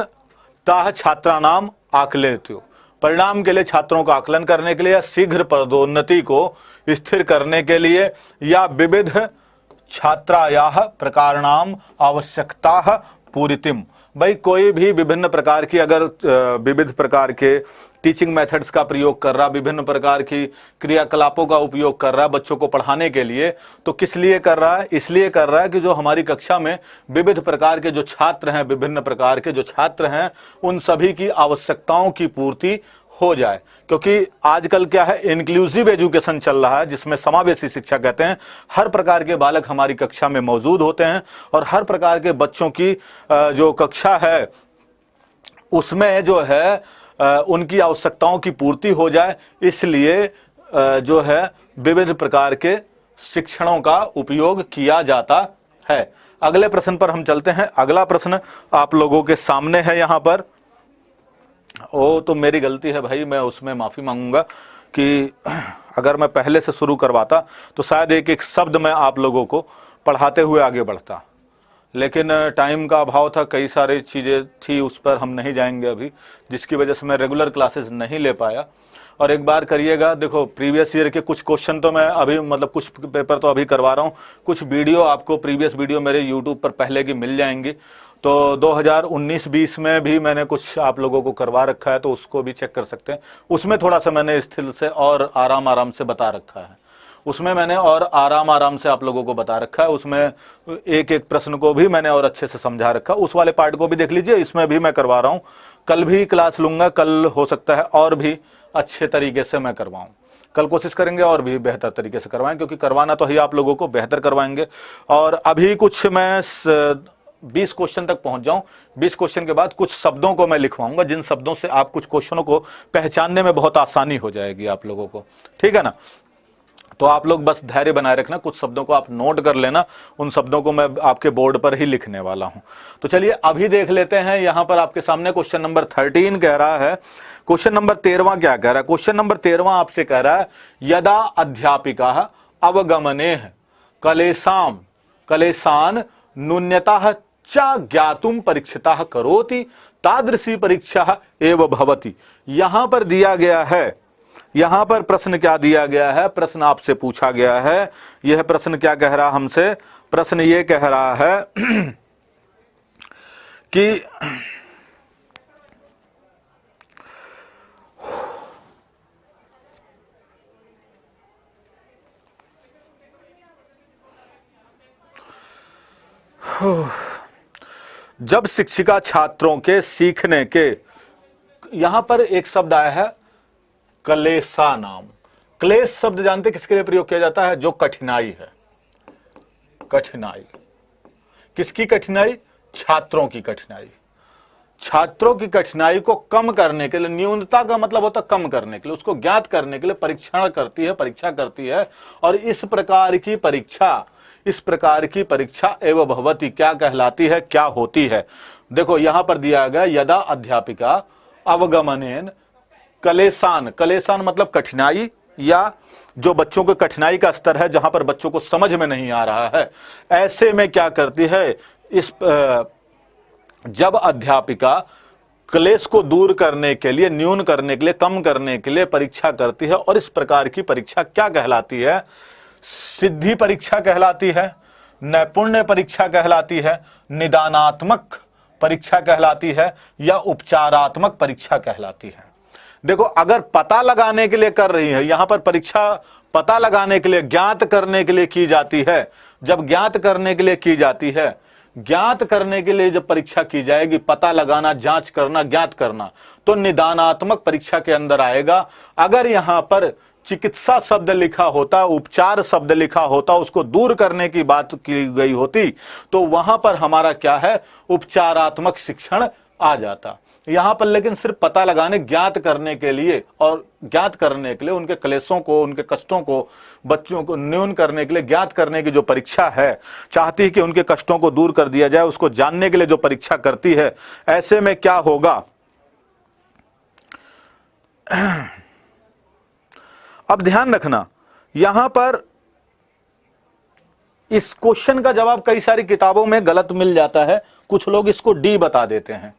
ताह छात्रानाम आकलितो, परिणाम के लिए छात्रों का आकलन करने के लिए, या शीघ्र पदोन्नति को स्थिर करने के लिए, या विविध छात्रायाः प्रकारणाम आवश्यकता पूरितिम। भाई कोई भी विभिन्न प्रकार की अगर विविध प्रकार के टीचिंग मेथड्स का प्रयोग कर रहा, विभिन्न प्रकार की क्रियाकलापों का उपयोग कर रहा है बच्चों को पढ़ाने के लिए, तो किस लिए कर रहा है, इसलिए कर रहा है कि जो हमारी कक्षा में विविध प्रकार के जो छात्र हैं, विभिन्न प्रकार के जो छात्र हैं, उन सभी की आवश्यकताओं की पूर्ति हो जाए। क्योंकि आजकल क्या है, इंक्लूसिव एजुकेशन चल रहा है जिसमें समावेशी शिक्षा कहते हैं। हर प्रकार के बालक हमारी कक्षा में मौजूद होते हैं और हर प्रकार के बच्चों की जो कक्षा है उसमें जो है उनकी आवश्यकताओं की पूर्ति हो जाए, इसलिए जो है विविध प्रकार के शिक्षणों का उपयोग किया जाता है। अगले प्रश्न पर हम चलते हैं। अगला प्रश्न आप लोगों के सामने है यहाँ पर। ओ तो मेरी गलती है भाई, मैं उसमें माफ़ी मांगूंगा कि अगर मैं पहले से शुरू करवाता तो शायद एक एक शब्द मैं आप लोगों को पढ़ाते हुए आगे बढ़ता, लेकिन टाइम का अभाव था, कई सारी चीज़ें थी, उस पर हम नहीं जाएंगे अभी, जिसकी वजह से मैं रेगुलर क्लासेस नहीं ले पाया। और एक बार करिएगा, देखो प्रीवियस ईयर के कुछ क्वेश्चन तो मैं अभी मतलब कुछ पेपर तो अभी करवा रहा हूँ, कुछ वीडियो आपको प्रीवियस वीडियो मेरे यूट्यूब पर पहले की मिल जाएंगी। तो 2019-20 में भी मैंने कुछ आप लोगों को करवा रखा है, तो उसको भी चेक कर सकते हैं। उसमें थोड़ा सा मैंने स्थिर से और आराम से बता रखा है, उसमें मैंने और आराम से आप लोगों को बता रखा है। उसमें एक एक प्रश्न को भी मैंने और अच्छे से समझा रखा है। उस वाले पार्ट को भी देख लीजिए, इसमें भी मैं करवा रहा हूँ। कल भी क्लास लूँगा, कल हो सकता है और भी अच्छे तरीके से मैं करवाऊँ। कल कोशिश करेंगे और भी बेहतर तरीके से करवाएं, क्योंकि करवाना तो ही आप लोगों को बेहतर करवाएंगे। और अभी कुछ मैं 20 क्वेश्चन तक पहुंच जाऊं। 20 क्वेश्चन के बाद कुछ शब्दों को मैं लिखवाऊंगा, जिन शब्दों से आप कुछ क्वेश्चनों को पहचानने में बहुत आसानी हो जाएगी आप लोगों को, ठीक है ना। तो आप लोग बस धैर्य बनाए रखना, कुछ शब्दों को आप नोट कर लेना, उन शब्दों को मैं आपके बोर्ड पर ही लिखने वाला हूं। तो चलिए अभी देख लेते हैं, यहां पर आपके सामने क्वेश्चन नंबर 13 कह रहा है। क्वेश्चन नंबर 13वां क्या कह रहा है? क्वेश्चन नंबर 13वां आपसे कह रहा है, यदा अध्यापिका अवगमने कलेशाम कलेशान न्यूनतः च ज्ञातुम परीक्षिता करोति तादृशी परीक्षा एव भवति। यहां पर दिया गया है, यहां पर प्रश्न क्या दिया गया है? प्रश्न आपसे पूछा गया है। यह प्रश्न क्या कह रहा हमसे? प्रश्न ये कह रहा है कि जब शिक्षिका छात्रों के सीखने के, यहां पर एक शब्द आया है क्लेशा नाम। क्लेश शब्द जानते किसके लिए प्रयोग किया जाता है? जो कठिनाई है। कठिनाई किसकी कठिनाई? छात्रों की कठिनाई। छात्रों की कठिनाई को कम करने के लिए, न्यूनता का मतलब होता है कम करने के लिए, उसको ज्ञात करने के लिए परीक्षण करती है, परीक्षा करती है। और इस प्रकार की परीक्षा एवं भवती क्या कहलाती है, क्या होती है? देखो यहां पर दिया गया, यदा अध्यापिका अवगमनेन कलेशान। कलेशान मतलब कठिनाई, या जो बच्चों के कठिनाई का स्तर है, जहां पर बच्चों को समझ में नहीं आ रहा है, ऐसे में क्या करती है? जब अध्यापिका क्लेश को दूर करने के लिए, न्यून करने के लिए, कम करने के लिए परीक्षा करती है। और इस प्रकार की परीक्षा क्या कहलाती है? सिद्धि परीक्षा कहलाती है, नैपुण्य परीक्षा कहलाती है, निदानात्मक परीक्षा कहलाती है, या उपचारात्मक परीक्षा कहलाती है। देखो अगर पता लगाने के लिए कर रही है, यहां पर परीक्षा पता लगाने के लिए, ज्ञात करने के लिए की जाती है। जब ज्ञात करने के लिए की जाती है, ज्ञात करने के लिए जब परीक्षा की जाएगी, पता लगाना, जांच करना, ज्ञात करना, तो निदानात्मक परीक्षा के अंदर आएगा। अगर यहां पर चिकित्सा शब्द लिखा होता, उपचार शब्द लिखा होता, उसको दूर करने की बात की गई होती, तो वहां पर हमारा क्या है? उपचारात्मक शिक्षण आ जाता। यहां पर लेकिन सिर्फ पता लगाने, ज्ञात करने के लिए, और ज्ञात करने के लिए उनके क्लेशों को, उनके कष्टों को, बच्चों को न्यून करने के लिए, ज्ञात करने की जो परीक्षा है, चाहती है कि उनके कष्टों को दूर कर दिया जाए, उसको जानने के लिए जो परीक्षा करती है। ऐसे में क्या होगा? अब ध्यान रखना, यहां पर इस क्वेश्चन का जवाब कई सारी किताबों में गलत मिल जाता है। कुछ लोग इसको डी बता देते हैं,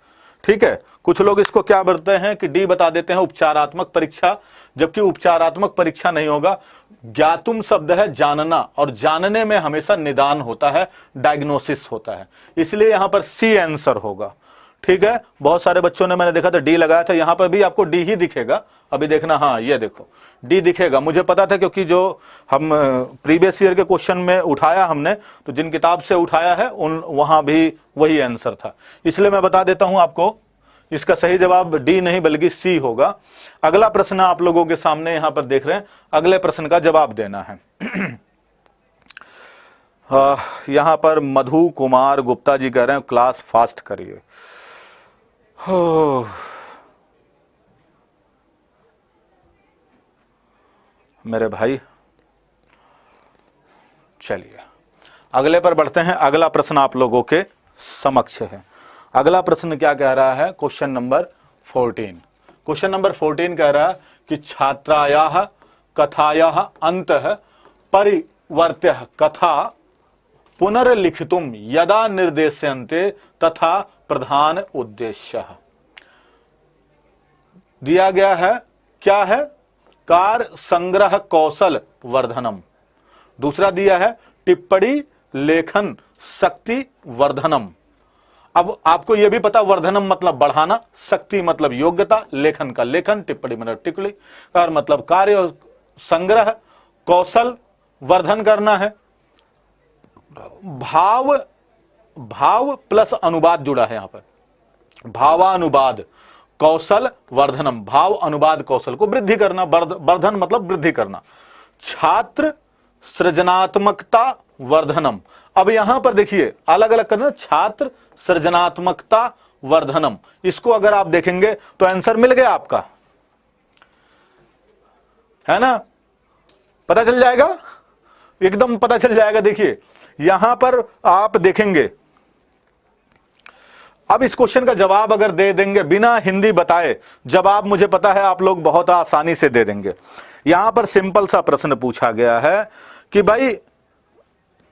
ठीक है। कुछ लोग इसको क्या बोलते हैं कि डी बता देते हैं, उपचारात्मक परीक्षा, जबकि उपचारात्मक परीक्षा नहीं होगा। ज्ञातुम शब्द है जानना, और जानने में हमेशा निदान होता है, डायग्नोसिस होता है, इसलिए यहां पर सी आंसर होगा, ठीक है। बहुत सारे बच्चों ने, मैंने देखा था डी लगाया था, यहां पर भी आपको डी ही दिखेगा। अभी देखना, हाँ ये देखो डी दिखेगा, मुझे पता था, क्योंकि जो हम प्रीवियस ईयर के क्वेश्चन में उठाया हमने, तो जिन किताब से उठाया है उन वहां भी वही आंसर था, इसलिए मैं बता देता हूं आपको, इसका सही जवाब डी नहीं बल्कि सी होगा। अगला प्रश्न आप लोगों के सामने यहां पर देख रहे हैं, अगले प्रश्न का जवाब देना है। यहां पर मधु कुमार गुप्ता जी कह रहे हैं क्लास फास्ट करिए। मेरे भाई चलिए अगले पर बढ़ते हैं। अगला प्रश्न आप लोगों के समक्ष है। अगला प्रश्न क्या कह रहा है? Question number 14। क्वेश्चन नंबर 14 कह रहा है कि छात्रायाः कथायाः अंतः परिवर्त्य कथा पुनर्लिखितुम यदा निर्देश्यन्ते तथा प्रधान उद्देश्य। दिया गया है, क्या है? कार्य संग्रह कौशल वर्धनम। दूसरा दिया है टिप्पणी लेखन शक्ति वर्धनम। अब आपको यह भी पता, वर्धनम मतलब बढ़ाना, शक्ति मतलब योग्यता, लेखन का लेखन, टिप्पणी मतलब टिप्पणी, कार्य मतलब कार्य और संग्रह, कौशल वर्धन करना है। भाव प्लस अनुवाद जुड़ा है यहां पर, भावानुवाद कौशल वर्धनम, भाव अनुवाद कौशल को वृद्धि करना, वर्धन मतलब वृद्धि करना। छात्र सृजनात्मकता वर्धनम। अब यहां पर देखिए अलग अलग करना, छात्र सृजनात्मकता वर्धनम, इसको अगर आप देखेंगे तो आंसर मिल गया आपका, है ना। पता चल जाएगा, एकदम पता चल जाएगा। देखिए यहां पर आप देखेंगे, अब इस क्वेश्चन का जवाब अगर दे देंगे बिना हिंदी बताए, जवाब मुझे पता है आप लोग बहुत आसानी से दे देंगे। यहां पर सिंपल सा प्रश्न पूछा गया है कि भाई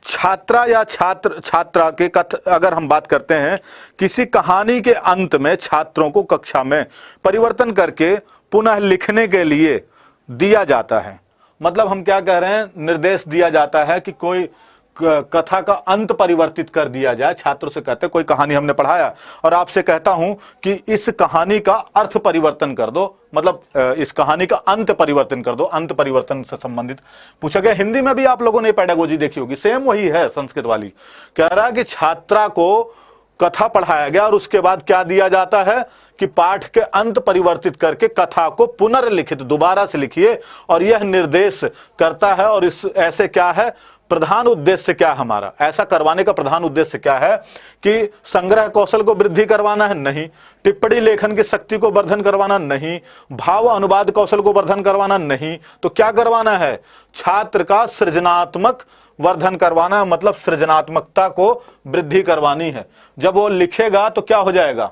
छात्रा या छात्रा के अगर हम बात करते हैं, किसी कहानी के अंत में छात्रों को कक्षा में परिवर्तन करके पुनः लिखने के लिए दिया जाता है। मतलब हम क्या कह रहे हैं, निर्देश दिया जाता है कि कोई कथा का अंत परिवर्तित कर दिया जाए। छात्रों से कहते हैं कोई कहानी हमने पढ़ाया और आपसे कहता हूं कि इस कहानी का अर्थ परिवर्तन कर दो, मतलब इस कहानी का अंत परिवर्तन कर दो। अंत परिवर्तन से संबंधित पूछा गया। हिंदी में भी आप लोगों ने पेडागोजी देखी होगी, सेम वही है संस्कृत वाली। कह रहा है कि छात्रा को कथा पढ़ाया गया और उसके बाद क्या दिया जाता है कि पाठ के अंत परिवर्तित करके कथा को पुनर्लिखित, दोबारा से लिखिए। और यह निर्देश करता है। और इस ऐसे क्या है, प्रधान उद्देश्य क्या है हमारा, ऐसा करवाने का प्रधान उद्देश्य क्या है कि संग्रह कौशल को वृद्धि करवाना है? नहीं। टिप्पणी लेखन की शक्ति को वर्धन करवाना? नहीं। भाव अनुवाद कौशल को वर्धन करवाना? नहीं। तो क्या करवाना है? छात्र का सृजनात्मक वर्धन करवाना है, मतलब सृजनात्मकता को वृद्धि करवानी है। जब वो लिखेगा तो क्या हो जाएगा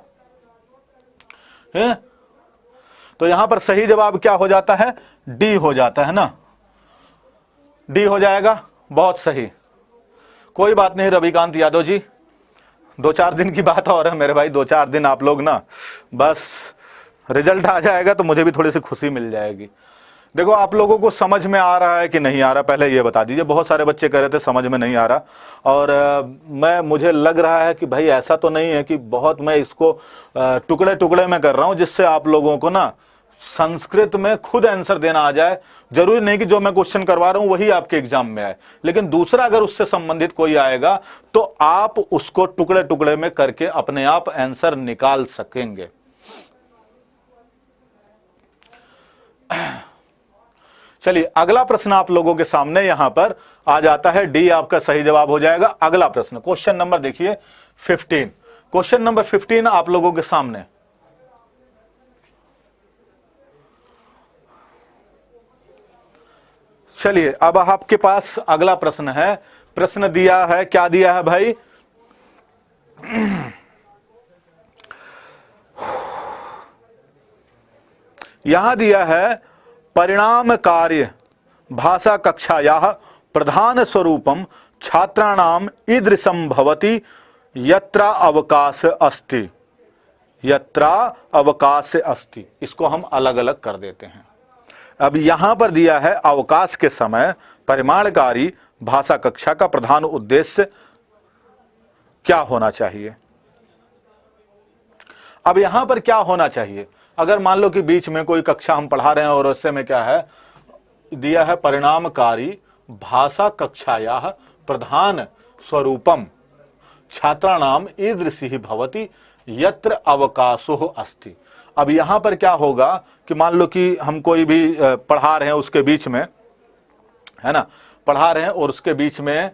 है? तो यहां पर सही जवाब क्या हो जाता है? डी हो जाता है ना, डी हो जाएगा। बहुत सही, कोई बात नहीं रविकांत यादव जी, 2-4 दिन की बात और है मेरे भाई। 2-4 दिन आप लोग ना, बस रिजल्ट आ जाएगा तो मुझे भी थोड़ी सी खुशी मिल जाएगी। देखो आप लोगों को समझ में आ रहा है कि नहीं आ रहा, पहले ये बता दीजिए। बहुत सारे बच्चे कह रहे थे समझ में नहीं आ रहा, और मुझे लग रहा है कि भाई ऐसा तो नहीं है कि बहुत मैं इसको टुकड़े टुकड़े में कर रहा हूं जिससे आप लोगों को ना संस्कृत में खुद आंसर देना आ जाए। जरूरी नहीं कि जो मैं क्वेश्चन करवा रहा हूं वही आपके एग्जाम में आए, लेकिन दूसरा अगर उससे संबंधित कोई आएगा तो आप उसको टुकड़े टुकड़े में करके अपने आप आंसर निकाल सकेंगे। चलिए अगला प्रश्न आप लोगों के सामने यहां पर आ जाता है। डी आपका सही जवाब हो जाएगा। अगला प्रश्न, क्वेश्चन नंबर देखिए 15। क्वेश्चन नंबर 15 आप लोगों के सामने। चलिए अब आपके पास अगला प्रश्न है। प्रश्न दिया है, क्या दिया है भाई? यहां दिया है परिणाम कार्य भाषा कक्षायाः प्रधान स्वरूपम छात्राणाम ईदृशम भवति यत्रा अवकाश अस्ति। यत्रा अवकाश अस्ति, इसको हम अलग अलग कर देते हैं। अब यहां पर दिया है अवकाश के समय परिमाणकारी भाषा कक्षा का प्रधान उद्देश्य क्या होना चाहिए। अब यहां पर क्या होना चाहिए, अगर मान लो कि बीच में कोई कक्षा हम पढ़ा रहे हैं और उससे में क्या है दिया है परिणामकारी भाषा कक्षाया प्रधान स्वरूपम छात्राणाम ईदृशी भवति यत्र अवकाशो अस्ति। अब यहां पर क्या होगा कि मान लो कि हम कोई भी पढ़ा रहे हैं, उसके बीच में है ना, पढ़ा रहे हैं और उसके बीच में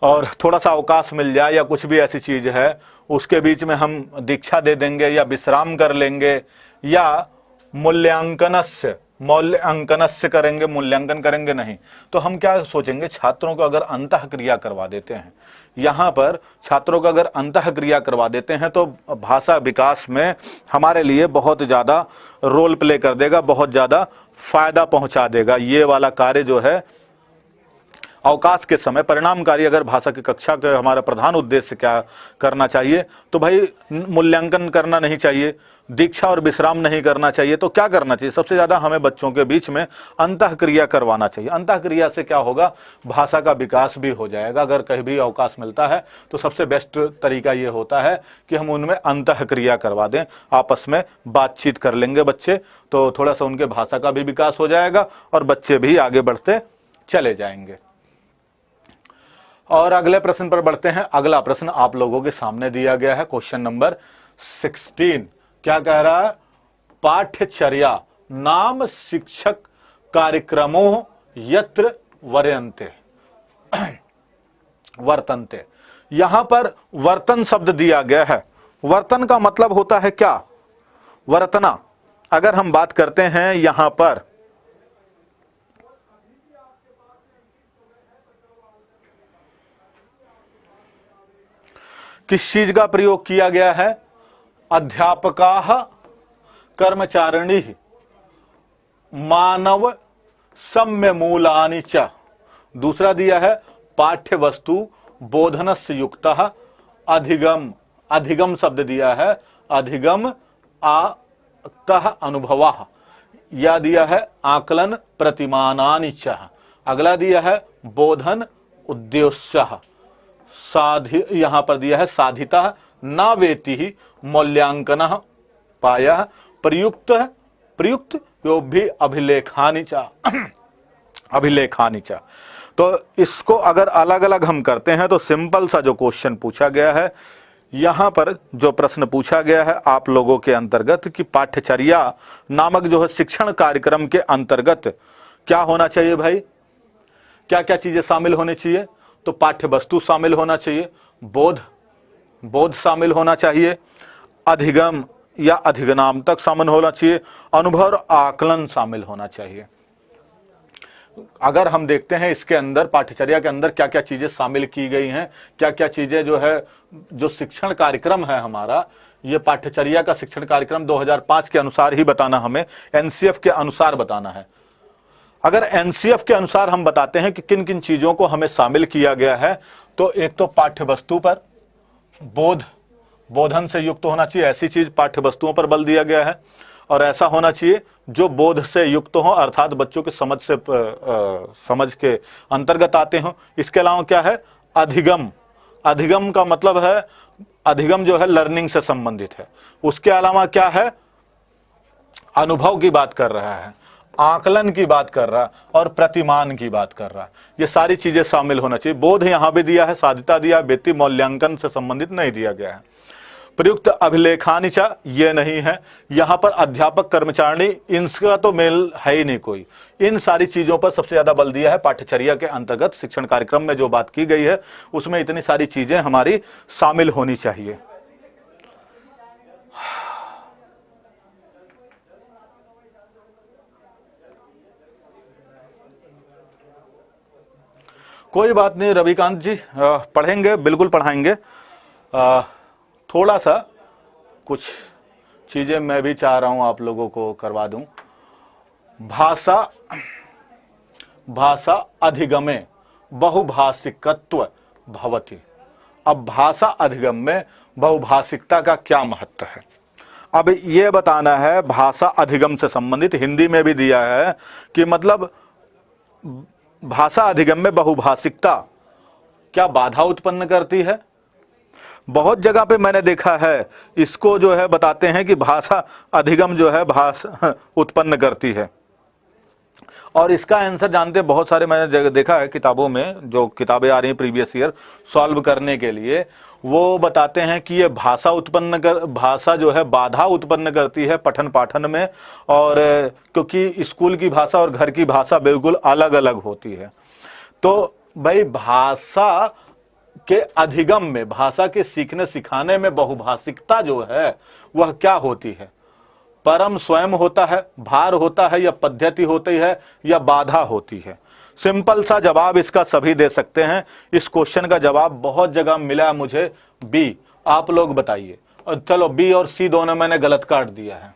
और थोड़ा सा अवकाश मिल जाए या कुछ भी ऐसी चीज है, उसके बीच में हम दीक्षा दे देंगे या विश्राम कर लेंगे या मूल्यांकनस्य करेंगे, मूल्यांकन करेंगे नहीं, तो हम क्या सोचेंगे, छात्रों को अगर अंतः क्रिया करवा देते हैं, यहाँ पर छात्रों को अगर अंतः क्रिया करवा देते हैं तो भाषा विकास में हमारे लिए बहुत ज़्यादा रोल प्ले कर देगा, बहुत ज़्यादा फायदा पहुँचा देगा। ये वाला कार्य जो है अवकाश के समय परिणामकारी अगर भाषा की कक्षा के हमारा प्रधान उद्देश्य क्या करना चाहिए, तो भाई मूल्यांकन करना नहीं चाहिए, दीक्षा और विश्राम नहीं करना चाहिए। तो क्या करना चाहिए, सबसे ज़्यादा हमें बच्चों के बीच में अंतः क्रिया करवाना चाहिए। अंतः क्रिया से क्या होगा, भाषा का विकास भी हो जाएगा। अगर कहीं भी अवकाश मिलता है तो सबसे बेस्ट तरीका ये होता है कि हम उनमें अंतः क्रिया करवा दें, आपस में बातचीत कर लेंगे बच्चे, तो थोड़ा सा उनके भाषा का भी विकास हो जाएगा और बच्चे भी आगे बढ़ते चले जाएंगे। और अगले प्रश्न पर बढ़ते हैं। अगला प्रश्न आप लोगों के सामने दिया गया है, क्वेश्चन नंबर 16। क्या कह रहा है, पाठ्यचर्या नाम शिक्षक कार्यक्रमों यत्र वर्तन्ते। यहां पर वर्तन शब्द दिया गया है। वर्तन का मतलब होता है क्या, वर्तना। अगर हम बात करते हैं यहां पर किस चीज का प्रयोग किया गया है? अध्यापकाः कर्मचारिणी मानव सम्य मूलानि च। दूसरा दिया है पाठ्य वस्तु बोधनस्य युक्तः अधिगम, अधिगम शब्द दिया है, अधिगम आतः अनुभवः। यह दिया है आकलन प्रतिमानानि च। अगला दिया है बोधन उद्देश्यः। साधि, यहां पर दिया है साधितः न वेति मूल्यांकनः पायः प्रयुक्त, प्रयुक्त यो भी अभिलेखानि च, अभिलेखानि च। तो इसको अगर अलग अलग हम करते हैं तो सिंपल सा जो क्वेश्चन पूछा गया है, यहां पर जो प्रश्न पूछा गया है आप लोगों के अंतर्गत कि पाठ्यचर्या नामक जो है शिक्षण कार्यक्रम के अंतर्गत क्या होना चाहिए भाई? क्या क्या चीजें शामिल होनी चाहिए? तो पाठ्य वस्तु शामिल होना चाहिए, बोध शामिल होना चाहिए, अधिगम या अधिगनाम तक शामिल होना चाहिए, अनुभव और आकलन शामिल होना चाहिए। अगर हम देखते हैं इसके अंदर पाठ्यचर्या के अंदर क्या क्या चीजें शामिल की गई हैं, क्या क्या चीजें जो है, जो शिक्षण कार्यक्रम है हमारा, ये पाठ्यचर्या का शिक्षण कार्यक्रम 2005 के अनुसार ही बताना, हमें एनसीएफ के अनुसार बताना है। अगर एनसीएफ के अनुसार हम बताते हैं कि किन किन चीजों को हमें शामिल किया गया है, तो एक तो पाठ्य वस्तु पर बोधन से युक्त होना चाहिए, ऐसी चीज पाठ्य वस्तुओं पर बल दिया गया है, और ऐसा होना चाहिए जो बोध से युक्त हो, अर्थात बच्चों के समझ से समझ के अंतर्गत आते हो। इसके अलावा क्या है? अधिगम, अधिगम का मतलब है, अधिगम जो है लर्निंग से संबंधित है। उसके अलावा क्या है? अनुभव की बात कर रहा है, आकलन की बात कर रहा है और प्रतिमान की बात कर रहा है। ये सारी चीजें शामिल होना चाहिए। बोध यहां भी दिया है, साधिता दिया, व्यक्ति मूल्यांकन से संबंधित नहीं दिया गया है। प्रयुक्त अभिलेखानि च ये नहीं है। यहां पर अध्यापक कर्मचारी, इनका तो मेल है ही नहीं कोई। इन सारी चीजों पर सबसे ज्यादा बल दिया है पाठ्यचर्या के अंतर्गत शिक्षण कार्यक्रम में जो बात की गई है उसमें इतनी सारी चीजें हमारी शामिल होनी चाहिए। कोई बात नहीं रविकांत जी, पढ़ेंगे, बिल्कुल पढ़ाएंगे। थोड़ा सा कुछ चीजें मैं भी चाह रहा हूं आप लोगों को करवा दूं। भाषा अधिगमे बहुभाषिकत्व भवति। अब भाषा अधिगम में बहुभाषिकता का क्या महत्व है, अब ये बताना है। भाषा अधिगम से संबंधित हिंदी में भी दिया है कि मतलब भाषा अधिगम में बहुभाषिकता क्या बाधा उत्पन्न करती है। बहुत जगह पे मैंने देखा है इसको जो है बताते हैं कि भाषा अधिगम जो है भाषा उत्पन्न करती है, और इसका आंसर जानते बहुत सारे मैंने देखा है किताबों में, जो किताबें आ रही हैं प्रीवियस ईयर सॉल्व करने के लिए, वो बताते हैं कि ये भाषा जो है बाधा उत्पन्न करती है पठन पाठन में, और क्योंकि स्कूल की भाषा और घर की भाषा बिल्कुल अलग अलग होती है। तो भाई भाषा के अधिगम में, भाषा के सीखने सिखाने में बहुभाषिकता जो है वह क्या होती है? परम स्वयं होता है, भार होता है, या पद्धति होती है, या बाधा होती है? सिंपल सा जवाब इसका सभी दे सकते हैं। इस क्वेश्चन का जवाब बहुत जगह मिला मुझे बी, आप लोग बताइए। और चलो बी और सी दोनों मैंने गलत काट दिया है,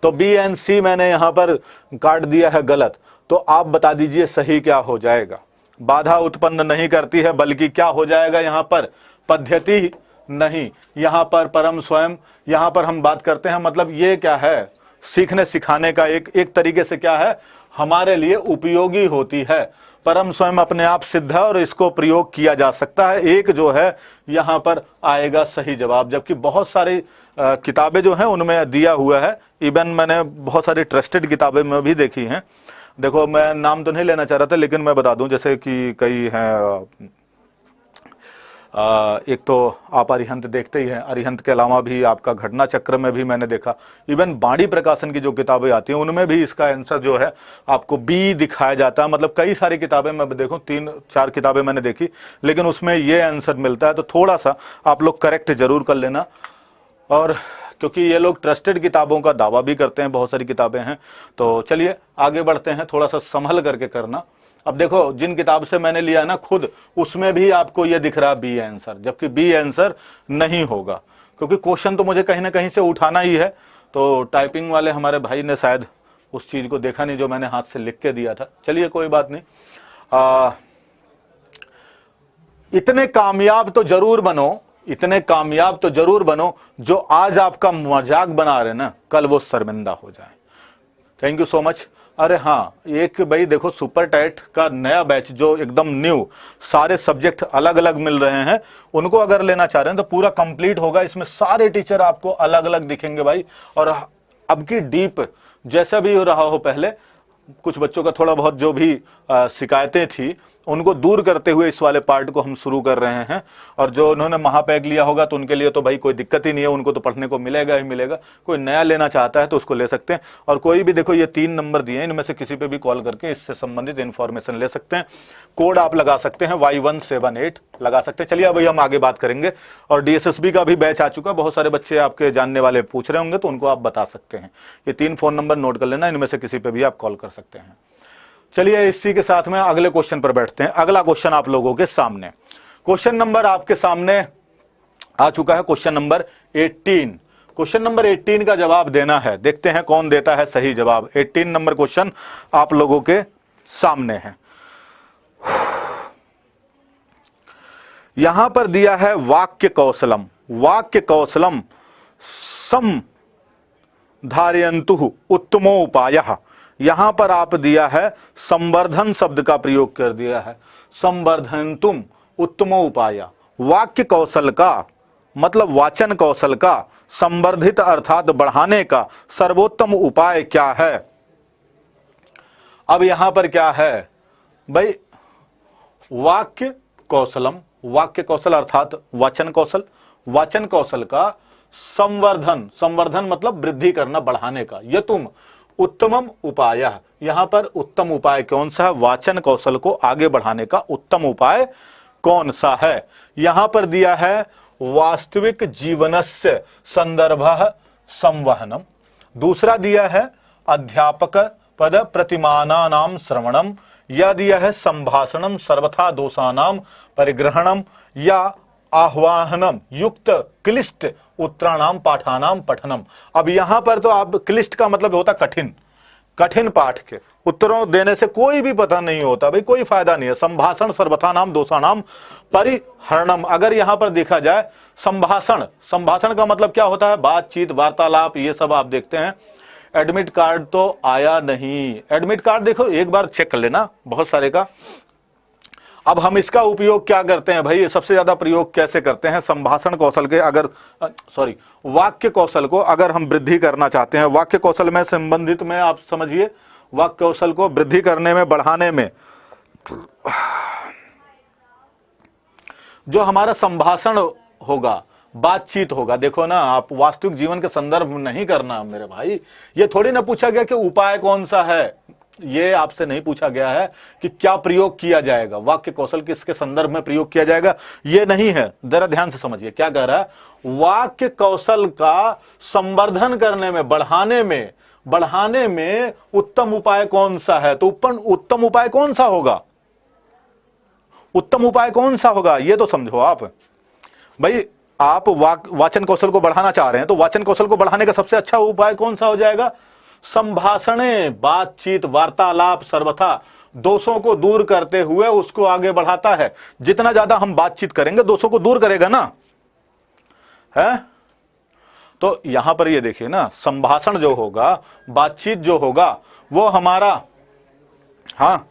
तो बी एंड सी मैंने यहां पर काट दिया है गलत, तो आप बता दीजिए सही क्या हो जाएगा। बाधा उत्पन्न नहीं करती है, बल्कि क्या हो जाएगा यहां पर? पद्धति नहीं, यहां पर परम स्वयं। यहां पर हम बात करते हैं, मतलब ये क्या है? सीखने सिखाने का एक तरीके से क्या है, हमारे लिए उपयोगी होती है। परम स्वयं अपने आप सिद्ध है और इसको प्रयोग किया जा सकता है। एक जो है यहां पर आएगा सही जवाब, जबकि बहुत सारी किताबें जो हैं उनमें दिया हुआ है। इवन मैंने बहुत सारी ट्रस्टेड किताबें में भी देखी हैं। देखो मैं नाम तो नहीं लेना चाह रहा था, लेकिन मैं बता दूं, जैसे कि कई हैं, एक तो आप अरिहंत देखते ही हैं, अरिहंत के अलावा भी आपका घटना चक्र में भी मैंने देखा। इवन बाणी प्रकाशन की जो किताबें आती हैं उनमें भी इसका आंसर जो है आपको बी दिखाया जाता है। मतलब कई सारी किताबें मैं देखूं, 3-4 किताबें मैंने देखी, लेकिन उसमें ये आंसर मिलता है। तो थोड़ा सा आप लोग करेक्ट जरूर कर लेना। और क्योंकि ये लोग ट्रस्टेड किताबों का दावा भी करते हैं, बहुत सारी किताबें हैं। तो चलिए आगे बढ़ते हैं, थोड़ा सा संभल करके करना। अब देखो जिन किताब से मैंने लिया ना खुद, उसमें भी आपको ये दिख रहा बी आंसर, जबकि बी आंसर नहीं होगा, क्योंकि क्वेश्चन तो मुझे कहीं ना कहीं से उठाना ही है। तो टाइपिंग वाले हमारे भाई ने शायद उस चीज को देखा नहीं जो मैंने हाथ से लिख के दिया था। चलिए कोई बात नहीं। इतने कामयाब तो जरूर बनो, इतने कामयाब तो जरूर बनो, जो आज आपका मजाक बना रहे ना, कल वो शर्मिंदा हो जाए। Thank you so much. अरे हाँ, एक भाई देखो सुपर टाइट का नया बैच जो एकदम न्यू, सारे सब्जेक्ट अलग अलग मिल रहे हैं, उनको अगर लेना चाह रहे हैं तो पूरा कंप्लीट होगा। इसमें सारे टीचर आपको अलग अलग दिखेंगे भाई। और अब की डीप जैसा भी हो रहा हो, पहले कुछ बच्चों का थोड़ा बहुत जो भी शिकायतें थी उनको दूर करते हुए इस वाले पार्ट को हम शुरू कर रहे हैं। और जो उन्होंने महापैक लिया होगा तो उनके लिए तो भाई कोई दिक्कत ही नहीं है, उनको तो पढ़ने को मिलेगा ही मिलेगा। कोई नया लेना चाहता है तो उसको ले सकते हैं। और कोई भी देखो ये 3 नंबर दिए हैं, इनमें से किसी पे भी कॉल करके इससे संबंधित इन्फॉर्मेशन ले सकते हैं। कोड आप लगा सकते हैं Y178 लगा सकते हैं। चलिए अभी हम आगे बात करेंगे। और DSSB का भी बैच आ चुका, बहुत सारे बच्चे आपके जानने वाले पूछ रहे होंगे तो उनको आप बता सकते हैं। ये 3 फोन नंबर नोट कर लेना, इनमें से किसी पे भी आप कॉल कर सकते हैं। चलिए इसी के साथ में अगले क्वेश्चन पर बैठते हैं। अगला क्वेश्चन आप लोगों के सामने, क्वेश्चन नंबर आपके सामने आ चुका है, क्वेश्चन नंबर 18। क्वेश्चन नंबर 18 का जवाब देना है, देखते हैं कौन देता है सही जवाब। 18 नंबर क्वेश्चन आप लोगों के सामने है। यहां पर दिया है वाक्य कौशलम, वाक्य कौशलम सम धारयन्तु उत्तमो उपायः। यहां पर आप दिया है संवर्धन शब्द का प्रयोग कर दिया है, संवर्धनतुम उत्तमो उपाय। वाक्य कौशल का मतलब वाचन कौशल का संवर्धित अर्थात बढ़ाने का सर्वोत्तम उपाय क्या है। अब यहां पर क्या है भाई, वाक्य कौशलम, वाक्य कौशल अर्थात वाचन कौशल, वाचन कौशल का संवर्धन, संवर्धन मतलब वृद्धि करना, बढ़ाने का। यह तुम उत्तमम उपाय, यहां पर उत्तम उपाय कौन सा है, वाचन कौशल को आगे बढ़ाने का उत्तम उपाय कौन सा है। यहां पर दिया है वास्तविक जीवनस्य संदर्भः संवहनम। दूसरा दिया है अध्यापक पद प्रतिमानानाम श्रवणम। यह दिया है संभाषणम सर्वथा दोषानाम परिग्रहणम या आह्वाहनम युक्त क्लिष्ट उत्तराणाम पाठानाम पठनम। अब यहां पर तो आप क्लिष्ट का मतलब होता कठिन, कठिन पाठ के उत्तरों देने से कोई भी पता नहीं होता भाई, कोई फायदा नहीं है। संभाषण सर्वथा नाम दोषानाम परिहरणम। अगर यहां पर देखा जाए संभाषण, संभाषण का मतलब क्या होता है, बातचीत, वार्तालाप, ये सब आप देखते हैं। एडमिट कार्ड तो आया नहीं, एडमिट कार्ड देखो एक बार चेक कर लेना, बहुत सारे का। अब हम इसका उपयोग क्या करते हैं भाई, सबसे ज्यादा प्रयोग कैसे करते हैं, संभाषण कौशल के अगर सॉरी वाक्य कौशल को अगर हम वृद्धि करना चाहते हैं, वाक्य कौशल में संबंधित में आप समझिए, वाक्य कौशल को वृद्धि करने में, बढ़ाने में, जो हमारा संभाषण होगा, बातचीत होगा। देखो ना, आप वास्तविक जीवन के संदर्भ में नहीं करना मेरे भाई। ये थोड़ी ना पूछा गया कि उपाय कौन सा है, ये आपसे नहीं पूछा गया है कि क्या प्रयोग किया जाएगा, वाक्य कौशल किसके संदर्भ में प्रयोग किया जाएगा, ये नहीं है। जरा ध्यान से समझिए क्या कह रहा है, वाक्य कौशल का संवर्धन करने में, बढ़ाने में उत्तम उपाय कौन सा है। तो उत्तम उपाय कौन सा होगा, उत्तम उपाय कौन सा होगा, ये तो समझो आप भाई। आप वाचन कौशल को बढ़ाना चाह रहे हैं तो वाचन कौशल को बढ़ाने का सबसे अच्छा उपाय कौन सा हो जाएगा, संभाषणे, बातचीत, वार्तालाप सर्वथा दोषों को दूर करते हुए उसको आगे बढ़ाता है। जितना ज्यादा हम बातचीत करेंगे दोषों को दूर करेगा ना, है। तो यहां पर ये देखिए ना, संभाषण जो होगा, बातचीत जो होगा, वो हमारा, हाँ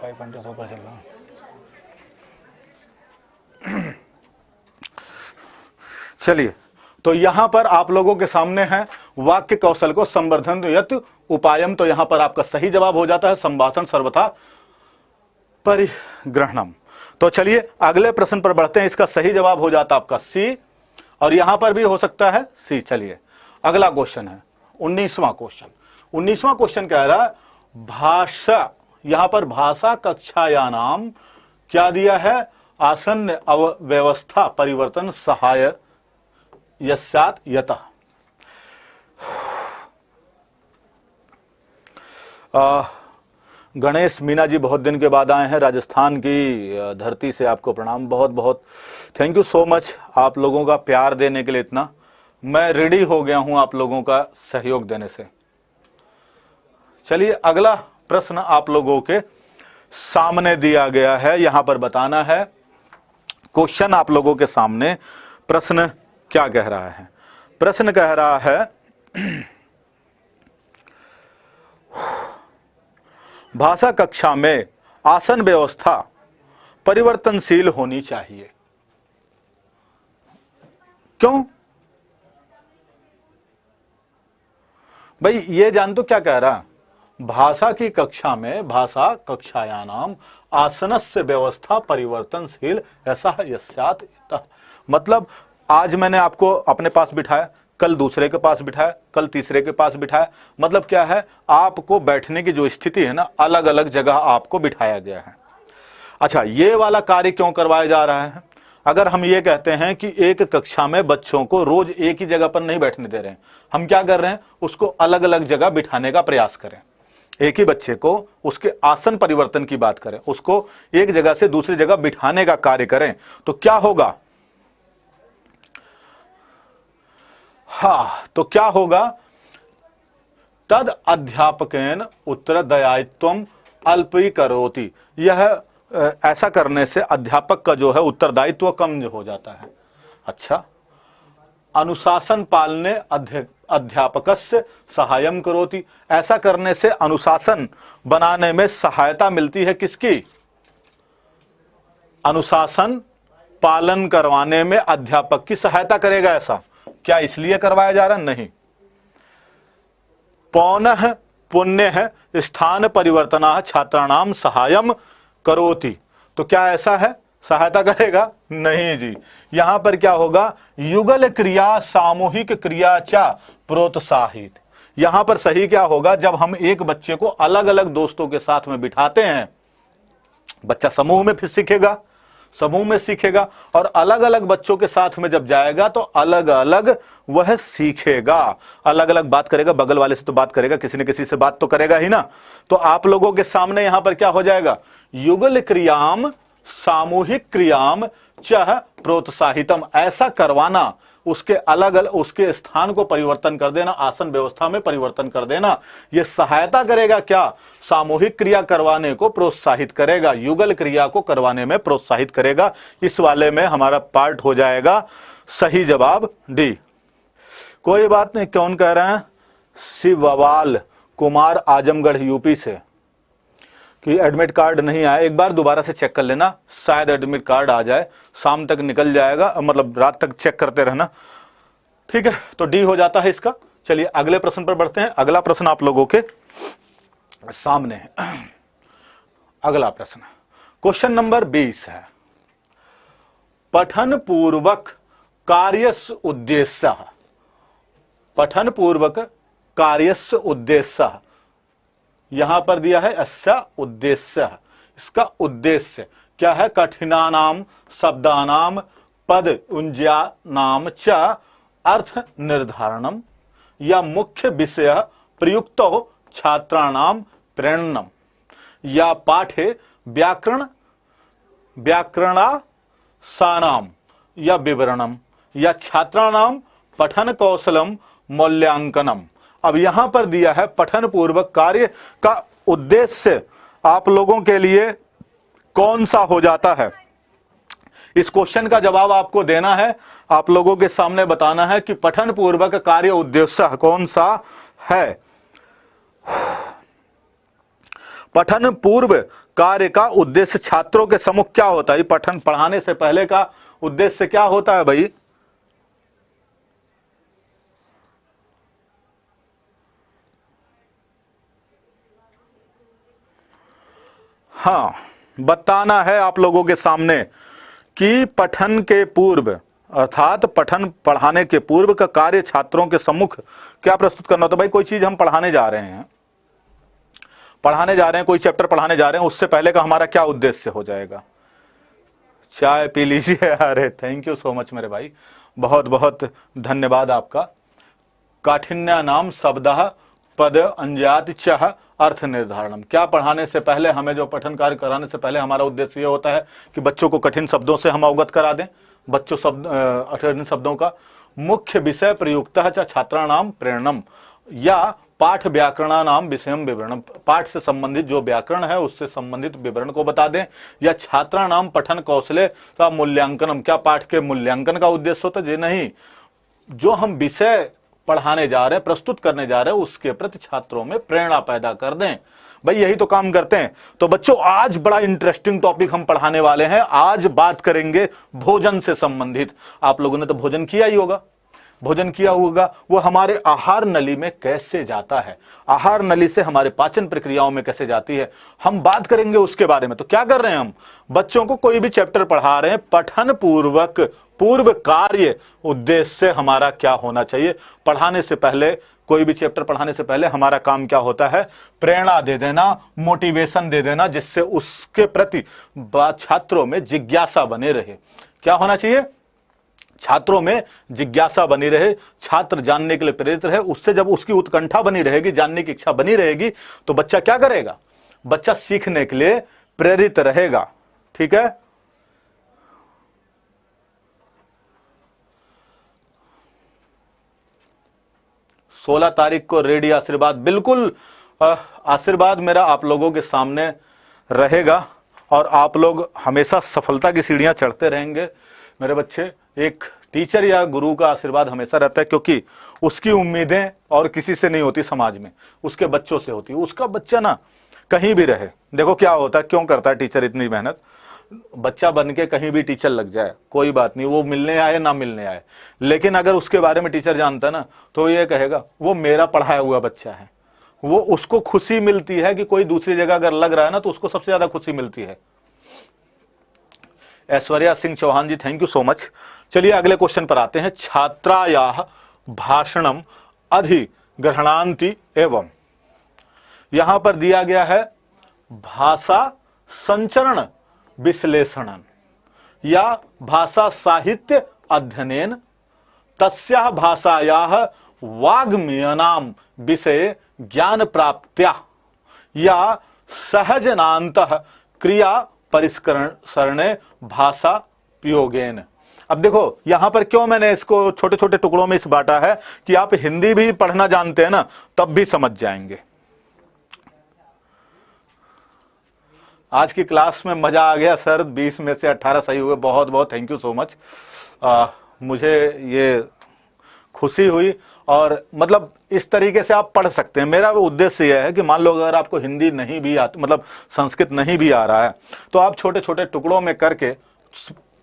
पर चल रहा। चलिए, तो यहां पर आप लोगों के सामने है वाक्य कौशल को संवर्धन यत् उपायम। तो यहां पर आपका सही जवाब हो जाता है संभाषण सर्वथा परिग्रहणम। तो चलिए अगले प्रश्न पर बढ़ते हैं। इसका सही जवाब हो जाता है आपका सी, और यहां पर भी हो सकता है सी। चलिए अगला क्वेश्चन है 19वां क्वेश्चन। 19वां क्वेश्चन कह रहा है भाषा, यहां पर भाषा कक्षाया नाम क्या दिया है, आसन्न अव्यवस्था परिवर्तन सहाय यस्यात् यतः। गणेश मीना जी बहुत दिन के बाद आए हैं राजस्थान की धरती से, आपको प्रणाम, बहुत बहुत थैंक यू सो मच आप लोगों का प्यार देने के लिए। इतना मैं रेडी हो गया हूं आप लोगों का सहयोग देने से। चलिए अगला प्रश्न आप लोगों के सामने दिया गया है, यहां पर बताना है क्वेश्चन आप लोगों के सामने। प्रश्न क्या कह रहा है? प्रश्न कह रहा है भाषा कक्षा में आसन व्यवस्था परिवर्तनशील होनी चाहिए। क्यों भाई? ये जान तो क्या कह रहा है? भाषा की कक्षा में, भाषा कक्षायानाम आसनस्य व्यवस्था परिवर्तनशील ऐसा है यस्यात् यतः। मतलब आज मैंने आपको अपने पास बिठाया, कल दूसरे के पास बिठाया, कल तीसरे के पास बिठाया। मतलब क्या है, आपको बैठने की जो स्थिति है ना, अलग अलग जगह आपको बिठाया गया है। अच्छा, ये वाला कार्य क्यों करवाया जा रहा है? अगर हम ये कहते हैं कि एक कक्षा में बच्चों को रोज एक ही जगह पर नहीं बैठने दे रहे हैं, हम क्या कर रहे हैं, उसको अलग अलग जगह बिठाने का प्रयास करें। एक ही बच्चे को उसके आसन परिवर्तन की बात करें, उसको एक जगह से दूसरी जगह बिठाने का कार्य करें, तो क्या होगा? हाँ, तो क्या होगा? तद अध्यापकेन उत्तरदायित्वम अल्पीकरोति। यह ऐसा करने से अध्यापक का जो है उत्तरदायित्व कम हो जाता है। अच्छा, अनुशासन पालने अध्यापकस्य सहायम करोति। ऐसा करने से अनुशासन बनाने में सहायता मिलती है। किसकी? अनुशासन पालन करवाने में अध्यापक की सहायता करेगा। ऐसा क्या इसलिए करवाया जा रहा? नहीं। पौनः पुण्य स्थान परिवर्तना छात्राणाम सहायम करोति। तो क्या ऐसा है सहायता करेगा? नहीं जी। यहां पर क्या होगा? युगल क्रिया सामूहिक क्रिया चा प्रोत्साहित। यहां पर सही क्या होगा? जब हम एक बच्चे को अलग अलग दोस्तों के साथ में बिठाते हैं, बच्चा समूह में फिर सीखेगा, समूह में सीखेगा, और अलग अलग बच्चों के साथ में जब जाएगा तो अलग अलग वह सीखेगा, अलग अलग बात करेगा। बगल वाले से तो बात करेगा, किसी न किसी से बात तो करेगा ही ना। तो आप लोगों के सामने यहां पर क्या हो जाएगा? युगल क्रियाम सामूहिक क्रियाम चह प्रोत्साहितम। ऐसा करवाना, उसके अलग अलग उसके स्थान को परिवर्तन कर देना, आसन व्यवस्था में परिवर्तन कर देना, यह सहायता करेगा। क्या? सामूहिक क्रिया करवाने को प्रोत्साहित करेगा, युगल क्रिया को करवाने में प्रोत्साहित करेगा। इस वाले में हमारा पार्ट हो जाएगा सही जवाब डी। कोई बात नहीं। कौन कह रहे हैं? शिववाल कुमार आजमगढ़ यूपी से कि एडमिट कार्ड नहीं आया। एक बार दोबारा से चेक कर लेना, शायद एडमिट कार्ड आ जाए, शाम तक निकल जाएगा, मतलब रात तक चेक करते रहना। ठीक है, तो डी हो जाता है इसका। चलिए अगले प्रश्न पर बढ़ते हैं। अगला प्रश्न आप लोगों के सामने है। अगला प्रश्न क्वेश्चन नंबर 20 है। पठन पूर्वक कार्यस्य उद्देश्य। पठन पूर्वक कार्यस्य उद्देश्य यहां पर दिया है अस्य उद्देश्य। इसका उद्देश्य क्या है? कठिनानाम शब्दानाम पद उंज्यानाम च अर्थ निर्धारणम या मुख्य विषय प्रयुक्तो छात्राणाम प्रेरणम या पाठे व्याकरणासानाम या विवरणम या छात्राणाम पठन कौशलम मूल्यांकनम। अब यहां पर दिया है पठन पूर्वक कार्य का उद्देश्य आप लोगों के लिए कौन सा हो जाता है? इस क्वेश्चन का जवाब आपको देना है, आप लोगों के सामने बताना है कि पठन पूर्वक कार्य उद्देश्य कौन सा है। पठन पूर्व कार्य का उद्देश्य छात्रों के सम्मुख क्या होता है? पठन पढ़ाने से पहले का उद्देश्य क्या होता है भाई? हाँ, बताना है आप लोगों के सामने कि पठन के पूर्व अर्थात पठन पढ़ाने के पूर्व का कार्य छात्रों के सम्मुख क्या प्रस्तुत करना होता है। भाई कोई चीज हम पढ़ाने जा रहे हैं, कोई चैप्टर पढ़ाने जा रहे हैं, उससे पहले का हमारा क्या उद्देश्य हो जाएगा? चाय पी लीजिए। अरे थैंक यू सो मच मेरे भाई, बहुत बहुत धन्यवाद आपका। काठिन्या नाम शब्दः पद अंजाति चह अर्थ निर्धारणम। क्या पढ़ाने से पहले हमें, जो पठन कार्य कराने से पहले हमारा उद्देश्य ये होता है कि बच्चों को कठिन शब्दों से हम अवगत करा दें। बच्चों कठिन शब्दों का मुख्य विषय प्रयुक्तः च छात्राणाम प्रेरणम, या पाठ व्याकरणानाम विषयम विवरणम। पाठ से संबंधित जो व्याकरण है उससे संबंधित विवरण को बता दें। या छात्राणाम पठन कौशले का मूल्यांकनम। क्या पाठ के मूल्यांकन का उद्देश्य होता है? जी नहीं, जो हम विषय पढ़ाने जा रहे हैं, प्रस्तुत करने जा रहे हैं, उसके प्रति छात्रों में प्रेरणा पैदा कर दें। भाई यही तो काम करते हैं। तो बच्चों आज बड़ा इंटरेस्टिंग टॉपिक हम पढ़ाने वाले हैं। आज बात करेंगे भोजन से संबंधित। आप लोगों ने तो भोजन किया ही होगा, भोजन किया होगा। वो हमारे आहार नली में कैसे जाता है, आहार नली से हमारे पाचन प्रक्रियाओं में कैसे जाती है, हम बात करेंगे उसके बारे में। तो क्या कर रहे हैं हम, बच्चों को कोई भी चैप्टर पढ़ा रहे हैं, पठन पूर्वक पूर्व कार्य उद्देश्य से हमारा क्या होना चाहिए। पढ़ाने से पहले, कोई भी चैप्टर पढ़ाने से पहले हमारा काम क्या होता है, प्रेरणा दे देना, मोटिवेशन दे देना, जिससे उसके प्रति छात्रों में जिज्ञासा बने रहे। क्या होना चाहिए, छात्रों में जिज्ञासा बनी रहे, छात्र जानने के लिए प्रेरित रहे। उससे जब उसकी उत्कंठा बनी रहेगी, जानने की इच्छा बनी रहेगी, तो बच्चा क्या करेगा, बच्चा सीखने के लिए प्रेरित रहेगा। ठीक है, 16 तारीख को रेडी आशीर्वाद, बिल्कुल आशीर्वाद मेरा आप लोगों के सामने रहेगा और आप लोग हमेशा सफलता की सीढ़ियां चढ़ते रहेंगे मेरे बच्चे। एक टीचर या गुरु का आशीर्वाद हमेशा रहता है, क्योंकि उसकी उम्मीदें और किसी से नहीं होती समाज में, उसके बच्चों से होती है। उसका बच्चा ना कहीं भी रहे, देखो क्या होता है, क्यों करता है टीचर इतनी मेहनत, बच्चा बन के कहीं भी टीचर लग जाए कोई बात नहीं, वो मिलने आए ना मिलने आए, लेकिन अगर उसके बारे में टीचर जानता है ना, तो ये कहेगा वो मेरा पढ़ाया हुआ बच्चा है। वो उसको खुशी मिलती है कि कोई दूसरी जगह अगर लग रहा है ना, तो उसको सबसे ज्यादा खुशी मिलती है। ऐश्वर्या सिंह चौहान जी, थैंक यू सो मच। चलिए अगले क्वेश्चन पर आते हैं। छात्रायाः भाषणम अधिग्रहणान्ति एवं, यहां पर दिया गया है भाषा संचरण विश्लेषणन या भाषा साहित्य अध्ययनेन तस्याः भाषायाः वाग्मयनाम विषय ज्ञान प्राप्त्या या सहजनान्तः क्रिया परिष्करणे भाषा प्रयोगेन। अब देखो यहां पर क्यों मैंने इसको छोटे छोटे टुकड़ों में इस बांटा है कि आप हिंदी भी पढ़ना जानते हैं ना, तब भी समझ जाएंगे। आज की क्लास में मजा आ गया सर, 20 में से 18 सही हुए, बहुत बहुत थैंक यू सो मच। मुझे ये खुशी हुई, और मतलब इस तरीके से आप पढ़ सकते हैं। मेरा उद्देश्य यह है कि मान लो अगर आपको हिंदी नहीं भी आती, मतलब संस्कृत नहीं भी आ रहा है, तो आप छोटे छोटे टुकड़ों में करके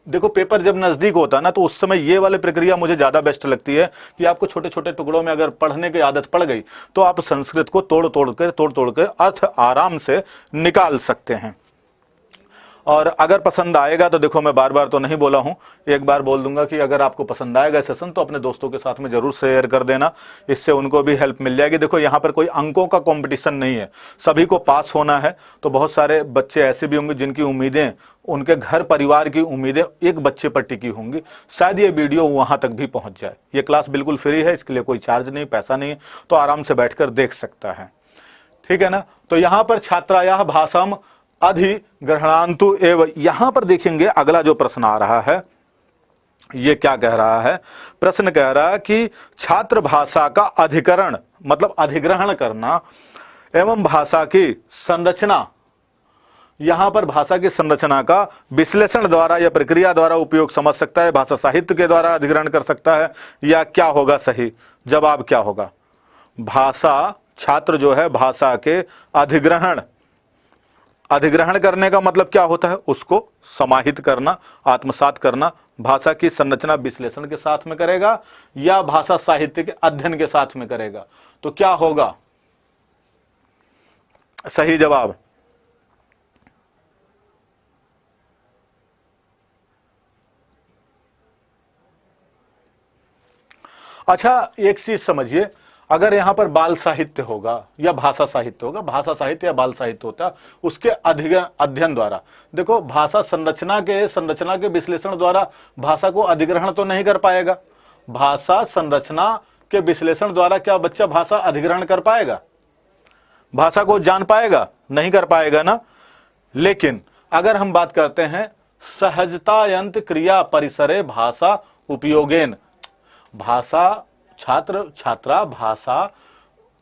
देखो। पेपर जब नजदीक होता है ना, तो उस समय ये वाली प्रक्रिया मुझे ज्यादा बेस्ट लगती है कि आपको छोटे छोटे टुकड़ों में अगर पढ़ने की आदत पड़ गई, तो आप संस्कृत को तोड़ तोड़ के अर्थ आराम से निकाल सकते हैं। और अगर पसंद आएगा तो देखो, मैं बार बार तो नहीं बोला हूं, एक बार बोल दूंगा कि अगर आपको पसंद आएगा सेशन तो अपने दोस्तों के साथ में जरूर शेयर कर देना, इससे उनको भी हेल्प मिल जाएगी। देखो यहाँ पर कोई अंकों का कंपटीशन नहीं है, सभी को पास होना है। तो बहुत सारे बच्चे ऐसे भी होंगे जिनकी उम्मीदें, उनके घर परिवार की उम्मीदें एक बच्चे पर टिकी होंगी, शायद ये वीडियो वहां तक भी पहुंच जाए। ये क्लास बिल्कुल फ्री है, इसके लिए कोई चार्ज नहीं, पैसा नहीं, तो आराम से बैठकर देख सकता है। ठीक है ना। तो यहां पर छात्रायाः भाषाम अधिग्रहणान्तु एवं, यहां पर देखेंगे अगला जो प्रश्न आ रहा है, ये क्या कह रहा है, प्रश्न कह रहा है कि छात्र भाषा का अधिकरण मतलब अधिग्रहण करना एवं भाषा की संरचना, यहां पर भाषा की संरचना का विश्लेषण द्वारा या प्रक्रिया द्वारा उपयोग समझ सकता है, भाषा साहित्य के द्वारा अधिग्रहण कर सकता है, या क्या होगा सही जवाब, क्या होगा। भाषा, छात्र जो है भाषा के अधिग्रहण करने का मतलब क्या होता है, उसको समाहित करना, आत्मसात करना, भाषा की संरचना विश्लेषण के साथ में करेगा या भाषा साहित्य के अध्ययन के साथ में करेगा, तो क्या होगा सही जवाब। अच्छा एक चीज समझिए, अगर यहाँ पर बाल साहित्य होगा या भाषा साहित्य होगा, भाषा साहित्य या बाल साहित्य होता, उसके अध्ययन द्वारा, देखो भाषा संरचना के विश्लेषण द्वारा भाषा को अधिग्रहण तो नहीं कर पाएगा। भाषा संरचना के विश्लेषण द्वारा क्या बच्चा भाषा अधिग्रहण कर पाएगा, भाषा को जान पाएगा? नहीं कर पाएगा ना। लेकिन अगर हम बात करते हैं सहजतायंत क्रिया परिसरे भाषा उपयोगेन, भाषा छात्र छात्रा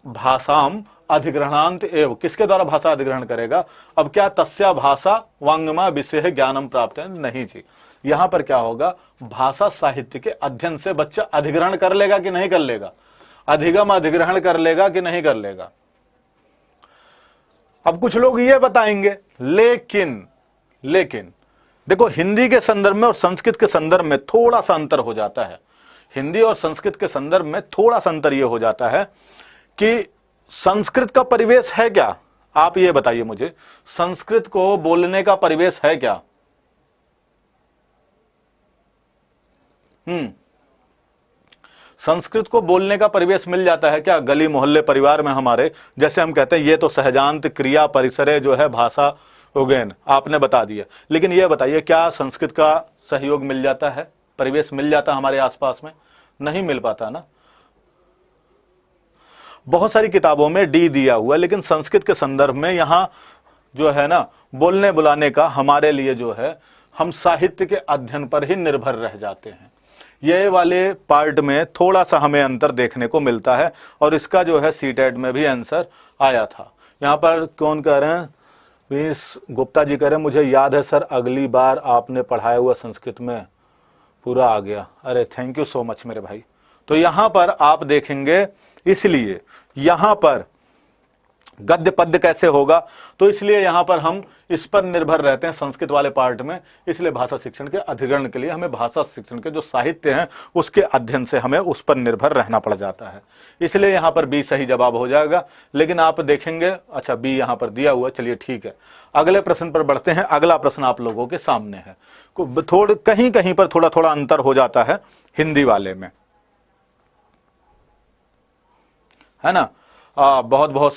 भाषाम अधिग्रहणांत एवं, किसके द्वारा भाषा अधिग्रहण करेगा? अब क्या तस्या भाषा वांगमा विषय ज्ञानम प्राप्त है? नहीं जी, यहां पर क्या होगा, भाषा साहित्य के अध्ययन से बच्चा अधिग्रहण कर लेगा कि नहीं कर लेगा, अधिगम अधिग्रहण कर लेगा कि नहीं कर लेगा। अब कुछ लोग ये बताएंगे लेकिन देखो हिंदी के संदर्भ में और संस्कृत के संदर्भ में थोड़ा सा अंतर हो जाता है। हिंदी और संस्कृत के संदर्भ में थोड़ा सा अंतर यह हो जाता है कि संस्कृत का परिवेश है क्या? आप ये बताइए मुझे, संस्कृत को बोलने का परिवेश है क्या? संस्कृत को बोलने का परिवेश मिल जाता है क्या गली मोहल्ले परिवार में हमारे? जैसे हम कहते हैं ये तो सहजांत क्रिया परिसरे जो है भाषा उगेन, आपने बता दिया, लेकिन ये बताइए क्या संस्कृत का सहयोग मिल जाता है, परिवेश मिल जाता है हमारे आसपास में? नहीं मिल पाता ना। बहुत सारी किताबों में डी दिया हुआ, लेकिन संस्कृत के संदर्भ में यहां जो है ना बोलने बुलाने का हमारे लिए जो है, हम साहित्य के अध्ययन पर ही निर्भर रह जाते हैं। ये वाले पार्ट में थोड़ा सा हमें अंतर देखने को मिलता है, और इसका जो है सीटेट में भी आंसर आया था। यहाँ पर कौन कह रहे हैं, मीस गुप्ता जी कह रहे हैं मुझे याद है सर, अगली बार आपने पढ़ाया हुआ संस्कृत में पूरा आ गया। अरे थैंक यू सो मच मेरे भाई। तो यहां पर आप देखेंगे, इसलिए यहां पर गद्य पद्य कैसे होगा, तो इसलिए यहां पर हम इस पर निर्भर रहते हैं संस्कृत वाले पार्ट में। इसलिए भाषा शिक्षण के अधिग्रहण के लिए हमें भाषा शिक्षण के जो साहित्य हैं उसके अध्ययन से हमें उस पर निर्भर रहना पड़ जाता है। इसलिए यहां पर बी सही जवाब हो जाएगा। लेकिन आप देखेंगे, अच्छा बी यहां पर दिया हुआ, चलिए ठीक है, अगले प्रश्न पर बढ़ते हैं। अगला प्रश्न आप लोगों के सामने है, थोड़ा कहीं कहीं पर थोड़ा थोड़ा अंतर हो जाता है हिंदी वाले में, है ना। बहुत बहुत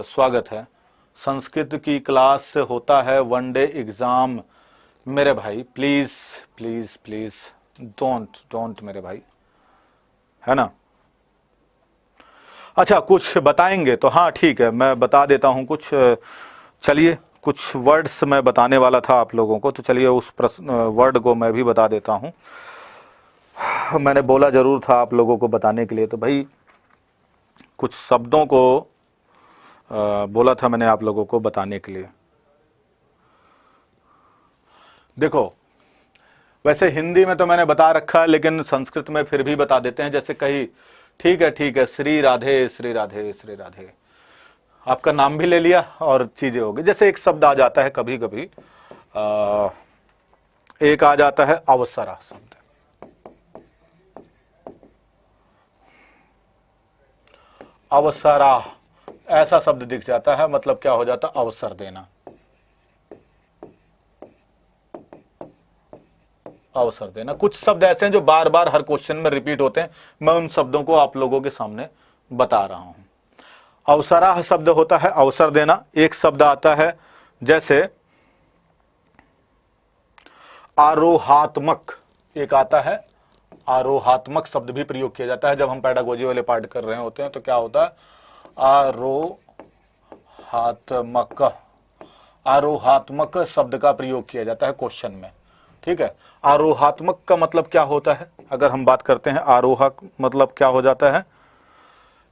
स्वागत है। संस्कृत की क्लास से होता है वनडे एग्जाम मेरे भाई, प्लीज प्लीज प्लीज डोंट मेरे भाई, है ना। अच्छा कुछ बताएंगे तो हाँ ठीक है, मैं बता देता हूं कुछ। चलिए कुछ वर्ड्स मैं बताने वाला था आप लोगों को, तो चलिए उस प्रश्न वर्ड को मैं भी बता देता हूं। मैंने बोला जरूर था आप लोगों को बताने के लिए, तो भाई कुछ शब्दों को बोला था मैंने आप लोगों को बताने के लिए। देखो वैसे हिंदी में तो मैंने बता रखा है, लेकिन संस्कृत में फिर भी बता देते हैं। जैसे कहीं ठीक है श्री राधे श्री राधे श्री राधे, आपका नाम भी ले लिया और चीजें हो गई। जैसे एक शब्द आ जाता है कभी कभी, एक आ जाता है अवसरा शब्द, अवसरा ऐसा शब्द दिख जाता है, मतलब क्या हो जाता, अवसर देना, अवसर देना। कुछ शब्द ऐसे हैं जो बार बार हर क्वेश्चन में रिपीट होते हैं, मैं उन शब्दों को आप लोगों के सामने बता रहा हूं। अवसराह शब्द होता है अवसर देना। एक शब्द आता है जैसे आरोहात्मक, एक आता है आरोहात्मक शब्द भी प्रयोग किया जाता है जब हम पेडागोजी वाले पार्ट कर रहे होते हैं। तो क्या होता है, आरोहात्मक शब्द का प्रयोग किया जाता है क्वेश्चन में, ठीक है। आरोहात्मक का मतलब क्या होता है, अगर हम बात करते हैं आरोहक मतलब क्या हो जाता है,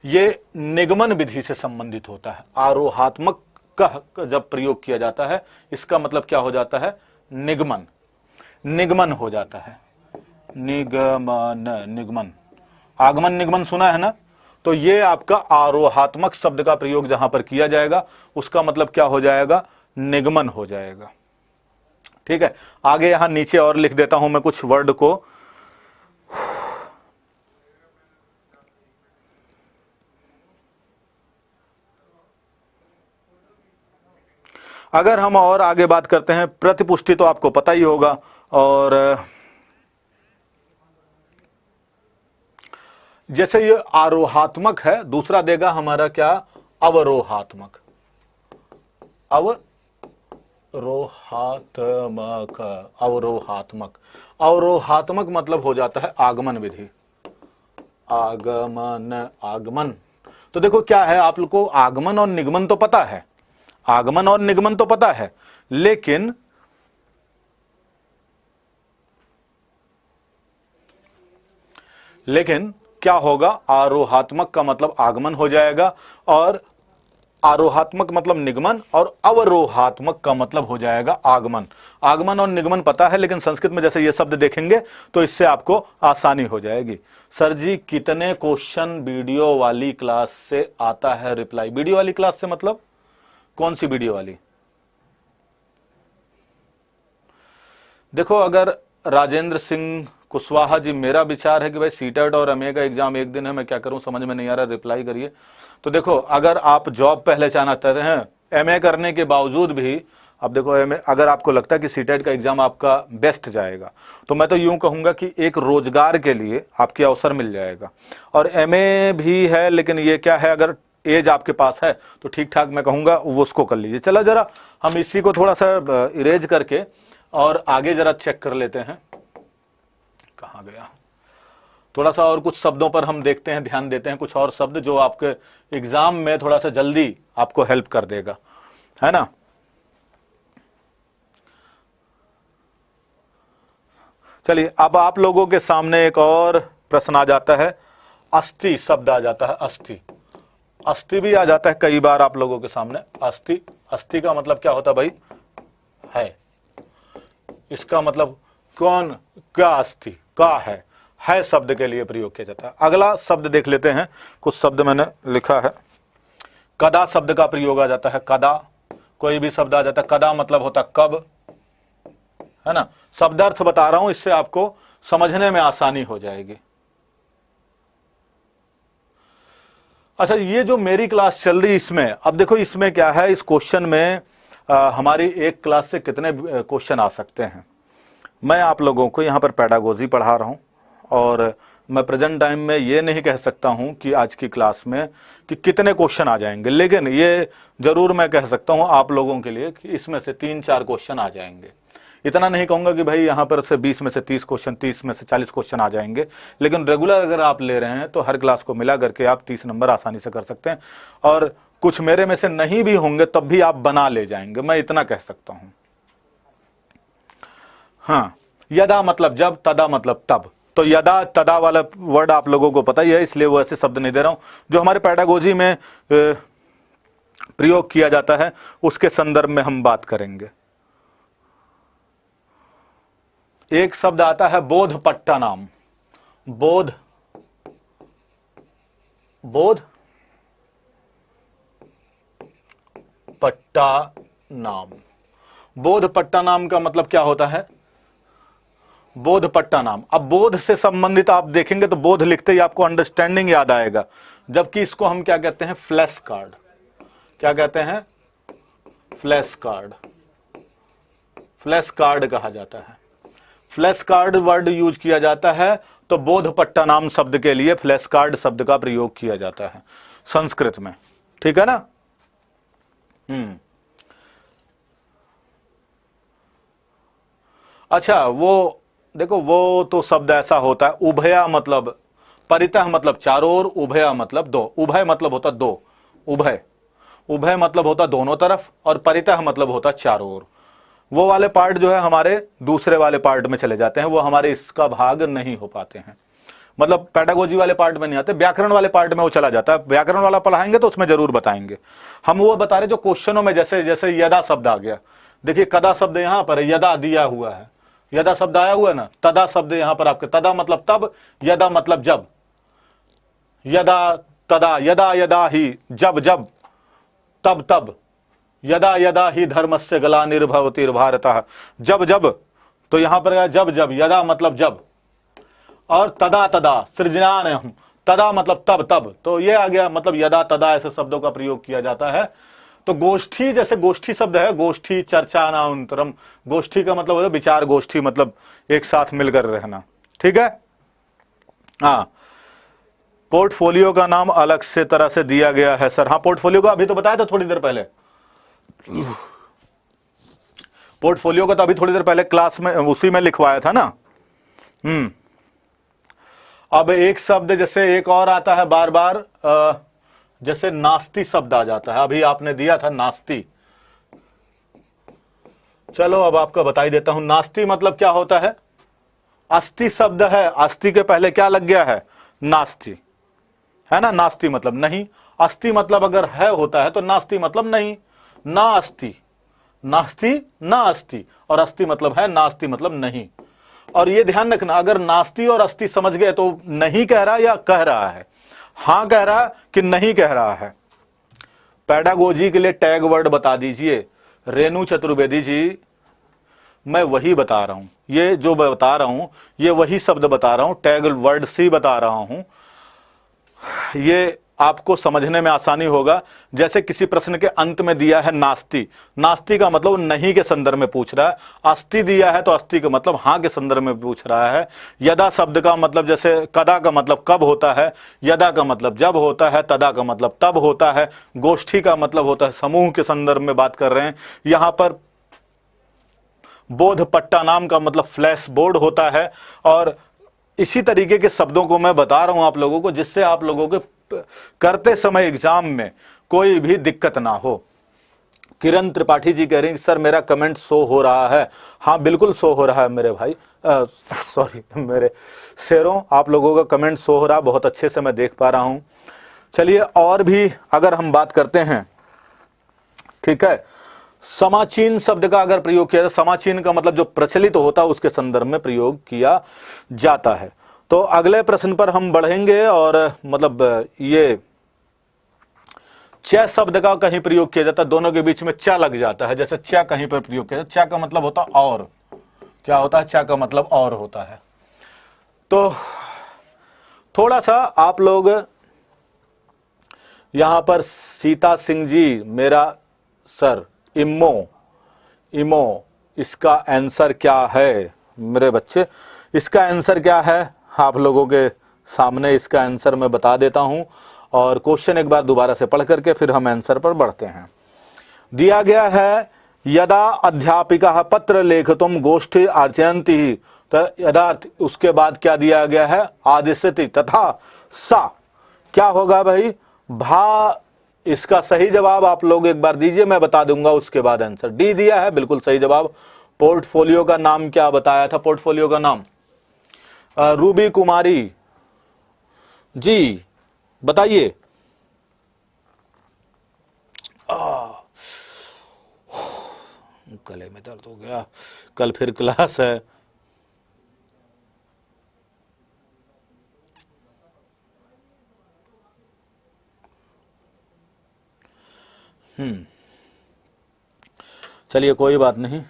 ये निगमन विधि से संबंधित होता है। आरोहात्मक का जब प्रयोग किया जाता है इसका मतलब क्या हो जाता है, निगमन हो जाता है। निगमन, आगमन निगमन सुना है ना। तो ये आपका आरोहात्मक शब्द का प्रयोग जहां पर किया जाएगा उसका मतलब क्या हो जाएगा, निगमन हो जाएगा, ठीक है। आगे यहां नीचे और लिख देता हूं मैं कुछ वर्ड को। अगर हम और आगे बात करते हैं, प्रतिपुष्टि तो आपको पता ही होगा, और जैसे ये आरोहात्मक है, दूसरा देगा हमारा क्या, अवरोहात्मक। अवरोहात्मक, अवरोहात्मक, अवरोहात्मक मतलब हो जाता है आगमन विधि, आगमन, आगमन। तो देखो क्या है, आप लोग को आगमन और निगमन तो पता है, आगमन और निगमन तो पता है, लेकिन क्या होगा, आरोहात्मक का मतलब आगमन हो जाएगा, और आरोहात्मक मतलब निगमन, और अवरोहात्मक का मतलब हो जाएगा आगमन। आगमन और निगमन पता है, लेकिन संस्कृत में जैसे ये शब्द देखेंगे तो इससे आपको आसानी हो जाएगी। सर जी कितने क्वेश्चन वीडियो वाली क्लास से आता है रिप्लाई? वीडियो वाली क्लास से मतलब कौन सी वीडियो वाली? देखो, अगर राजेंद्र सिंह कुशवाहा जी, मेरा विचार है कि भाई सीटेट और एमए का एग्जाम एक दिन है, मैं क्या करूं समझ में नहीं आ रहा, रिप्लाई करिए। तो देखो, अगर आप जॉब पहले चाहना चाहते हैं, एमए करने के बावजूद भी, अब देखो एमए, अगर आपको लगता है कि सीटेट का एग्जाम आपका बेस्ट जाएगा, तो मैं तो यूं कहूंगा कि एक रोजगार के लिए आपके अवसर मिल जाएगा। और एमए भी है, लेकिन ये क्या है, अगर एज आपके पास है तो ठीक ठाक मैं कहूंगा वो उसको कर लीजिए। चला जरा हम इसी को थोड़ा सा इरेज करके और आगे जरा चेक कर लेते हैं, कहाँ गया। थोड़ा सा और कुछ शब्दों पर हम देखते हैं, ध्यान देते हैं, कुछ और शब्द जो आपके एग्जाम में थोड़ा सा जल्दी आपको हेल्प कर देगा, है ना। चलिए, अब आप लोगों के सामने एक और प्रश्न आ जाता है, अस्थि शब्द आ जाता है, अस्थि, अस्थि भी आ जाता है कई बार आप लोगों के सामने। अस्थि, अस्थि का मतलब क्या होता है भाई? है। इसका मतलब कौन, क्या अस्थि का है शब्द के लिए प्रयोग किया जाता है। अगला शब्द देख लेते हैं, कुछ शब्द मैंने लिखा है। कदा शब्द का प्रयोग आ जाता है, कदा, कोई भी शब्द आ जाता है, कदा मतलब होता कब, है ना। शब्दार्थ बता रहा हूं, इससे आपको समझने में आसानी हो जाएगी। अच्छा, ये जो मेरी क्लास चल रही इसमें, अब देखो इसमें क्या है, इस क्वेश्चन में हमारी एक क्लास से कितने क्वेश्चन आ सकते हैं। मैं आप लोगों को यहाँ पर पेडागोजी पढ़ा रहा हूँ, और मैं प्रेजेंट टाइम में ये नहीं कह सकता हूँ कि आज की क्लास में कि कितने क्वेश्चन आ जाएंगे, लेकिन ये जरूर मैं कह सकता हूँ आप लोगों के लिए कि इसमें से 3-4 क्वेश्चन आ जाएंगे। इतना नहीं कहूँगा कि भाई यहाँ पर से 20 में से 30 क्वेश्चन, 30 में से 40 क्वेश्चन आ जाएंगे, लेकिन रेगुलर अगर आप ले रहे हैं तो हर क्लास को मिला करके आप 30 नंबर आसानी से कर सकते हैं, और कुछ मेरे में से नहीं भी होंगे तब भी आप बना ले जाएंगे, मैं इतना कह सकता हूँ। हाँ, यदा मतलब जब, तदा मतलब तब। तो यदा तदा वाला वर्ड आप लोगों को पता ही है, इसलिए वो ऐसे शब्द नहीं दे रहा हूं। जो हमारे पेडागोजी में प्रयोग किया जाता है उसके संदर्भ में हम बात करेंगे। एक शब्द आता है बोध पट्टा नाम, बोध, बोध पट्टा नाम। बोध पट्टा नाम का मतलब क्या होता है? बोध पट्टा नाम। अब बोध से संबंधित आप देखेंगे तो बोध लिखते ही आपको अंडरस्टैंडिंग याद आएगा, जबकि इसको हम क्या कहते हैं? Flash card. क्या कहते हैं? Flash card. फ्लैश कार्ड कहा जाता है। फ्लैश कार्ड वर्ड यूज किया जाता है, तो बोध पट्टा नाम शब्द के लिए फ्लैश कार्ड शब्द का प्रयोग किया जाता है संस्कृत में, ठीक है ना। अच्छा, वो देखो, वो तो शब्द ऐसा होता है, उभया मतलब, परितः मतलब चारों ओर, उभया मतलब दो, उभय मतलब होता दो, उभय, उभय मतलब होता दोनों तरफ, और परितः मतलब होता चारों ओर। वो वाले पार्ट जो है हमारे दूसरे वाले पार्ट में चले जाते हैं, वो हमारे इसका भाग नहीं हो पाते हैं, मतलब पेडागोजी वाले पार्ट में नहीं आते, व्याकरण वाले पार्ट में वो चला जाता है। व्याकरण वाला पढ़ाएंगे तो उसमें जरूर बताएंगे। हम वो बता रहे जो क्वेश्चनों में, जैसे जैसे यदा शब्द आ गया, देखिए कदा शब्द यहां पर यदा दिया हुआ है, यदा शब्द आया हुआ है ना, तदा शब्द यहां पर आपके, तदा मतलब तब, यदा मतलब जब, यदा तदा, यदा यदा ही, जब जब, तब तब, यदा यदा ही धर्मस्य ग्लानिर्भवति भारतः, जब जब, तो यहां पर जब जब, यदा मतलब जब, और तदा तदा सृजनान्यहम्, तदा मतलब तब तब, तो ये आ गया, मतलब यदा तदा ऐसे शब्दों का प्रयोग किया जाता है। तो गोष्ठी, जैसे गोष्ठी शब्द है, गोष्ठी चर्चा नान्तरम, गोष्ठी का मतलब होता है विचार गोष्ठी, मतलब एक साथ मिलकर रहना, ठीक है। हाँ, पोर्टफोलियो का नाम अलग से तरह से दिया गया है सर। हाँ, पोर्टफोलियो का अभी तो बताया था थोड़ी देर पहले, पोर्टफोलियो का तो अभी थोड़ी देर पहले क्लास में उसी में लिखवाया था ना। अब एक शब्द जैसे एक और आता है बार बार, जैसे नास्ती शब्द आ जाता है, अभी आपने दिया था नास्ती। चलो अब आपका बता ही देता हूं। नास्ती मतलब क्या होता है? अस्थि शब्द है, अस्थि के पहले क्या लग गया है? नास्ती, है ना। नास्ती मतलब नहीं, अस्थि मतलब अगर है होता है तो नास्ती मतलब नहीं। ना अस्थि, नास्ती ना अस्थि, और अस्थि मतलब है, नास्ती मतलब नहीं। और ये ध्यान रखना, अगर नास्ती और अस्थि समझ गए तो नहीं कह रहा या कह रहा है, हां कह रहा कि नहीं कह रहा है। पैडागोजी के लिए टैग वर्ड बता दीजिए रेणु चतुर्वेदी जी। मैं वही बता रहा हूं, ये जो बता रहा हूं ये वही शब्द बता रहा हूं, टैग वर्ड से बता रहा हूं। ये आपको समझने में आसानी होगा। जैसे किसी प्रश्न के अंत में दिया है नास्ती, नास्ती का मतलब नहीं के संदर्भ में पूछ रहा है। अस्थि दिया है तो अस्थि का मतलब हां के संदर्भ में पूछ रहा है। यदा शब्द का मतलब, जैसे कदा का मतलब कब होता है, यदा का मतलब जब होता है, तदा का मतलब तब होता है। गोष्ठी का मतलब होता है समूह के संदर्भ में बात कर रहे हैं। यहां पर बोध पट्टा नाम का मतलब फ्लैश बोर्ड होता है। और इसी तरीके के शब्दों को मैं बता रहा हूं आप लोगों को, जिससे आप लोगों के करते समय एग्जाम में कोई भी दिक्कत ना हो। किरण त्रिपाठी जी कह रही हैं सर मेरा कमेंट शो हो रहा है। हाँ बिल्कुल शो हो रहा है मेरे भाई, सॉरी मेरे शेरों, आप लोगों का कमेंट शो हो रहा है, बहुत अच्छे से मैं देख पा रहा हूं। चलिए और भी अगर हम बात करते हैं, ठीक है। समाचीन शब्द का अगर प्रयोग किया जाए, समाचीन का मतलब जो प्रचलित होता है उसके संदर्भ में प्रयोग किया जाता है। तो अगले प्रश्न पर हम बढ़ेंगे, और मतलब ये च शब्द का कहीं प्रयोग किया जाता है, दोनों के बीच में च लग जाता है। जैसे च कहीं पर प्रयोग किया जाता है, च का मतलब होता है और, क्या होता है? च का मतलब और होता है। तो थोड़ा सा आप लोग यहां पर सीता सिंह जी, मेरा सर इमो, इसका आंसर क्या है मेरे बच्चे? इसका आंसर क्या है आप लोगों के सामने, इसका आंसर मैं बता देता हूं, और क्वेश्चन एक बार दोबारा से पढ़ करके फिर हम आंसर पर बढ़ते हैं। दिया गया है यदा अध्यापिका पत्र लेखतुम गोष्ठी अर्चयन्ति, तो यदा उसके बाद क्या दिया गया है? आदिशति तथा सा, क्या होगा भाई? भा। इसका सही जवाब आप लोग एक बार दीजिए, मैं बता दूंगा उसके बाद आंसर। डी दिया है, बिल्कुल सही जवाब। पोर्टफोलियो का नाम क्या बताया था? पोर्टफोलियो का नाम रूबी कुमारी जी बताइए। गले में दर्द हो गया, कल फिर क्लास है। चलिए कोई बात नहीं,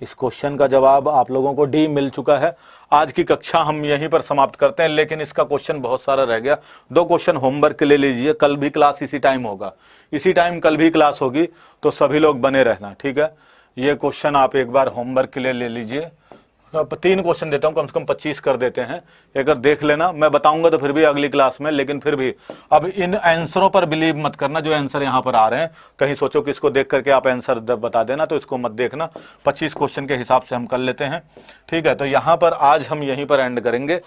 इस क्वेश्चन का जवाब आप लोगों को डी मिल चुका है। आज की कक्षा हम यहीं पर समाप्त करते हैं, लेकिन इसका क्वेश्चन बहुत सारा रह गया। 2 क्वेश्चन होमवर्क के लिए लीजिए, कल भी क्लास इसी टाइम होगा, इसी टाइम कल भी क्लास होगी, तो सभी लोग बने रहना, ठीक है। ये क्वेश्चन आप एक बार होमवर्क के लिए ले लीजिए। 3 क्वेश्चन देता हूं, कम से कम 25 कर देते हैं, एक बार देख लेना। मैं बताऊंगा तो फिर भी अगली क्लास में, लेकिन फिर भी अब इन आंसरों पर बिलीव मत करना जो आंसर यहां पर आ रहे हैं। कहीं सोचो कि इसको देख करके आप आंसर बता देना, तो इसको मत देखना। 25 क्वेश्चन के हिसाब से हम कर लेते हैं, ठीक है। तो यहां पर आज हम यहीं पर एंड करेंगे,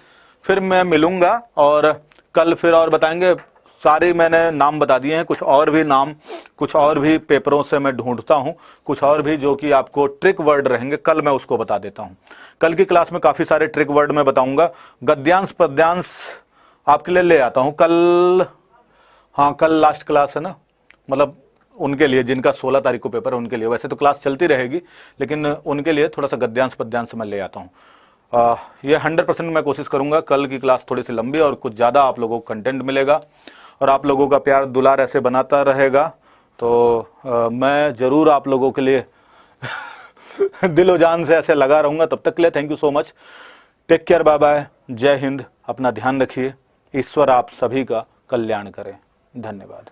फिर मैं मिलूंगा और कल फिर और बताएंगे। सारे मैंने नाम बता दिए हैं, कुछ और भी नाम, कुछ और भी पेपरों से मैं ढूंढता हूं, कुछ और भी जो कि आपको ट्रिक वर्ड रहेंगे, कल मैं उसको बता देता हूं। कल की क्लास में काफ़ी सारे ट्रिक वर्ड मैं बताऊंगा। गद्यांश पद्यांश आपके लिए ले आता हूं कल। हाँ कल लास्ट क्लास है ना, मतलब उनके लिए जिनका 16 तारीख को पेपर है उनके लिए। वैसे तो क्लास चलती रहेगी, लेकिन उनके लिए थोड़ा सा गद्यांश पद्यांश मैं ले आता हूँ। ये 100% मैं कोशिश करूंगा कल की क्लास थोड़ी सी लंबी और कुछ ज़्यादा आप लोगों को कंटेंट मिलेगा, और आप लोगों का प्यार दुलार ऐसे बनाता रहेगा तो मैं ज़रूर आप लोगों के लिए दिलो जान से ऐसे लगा रहूँगा। तब तक के लिए thank you so much, take care, bye bye, जय हिंद, अपना ध्यान रखिए, ईश्वर आप सभी का कल्याण करें, धन्यवाद।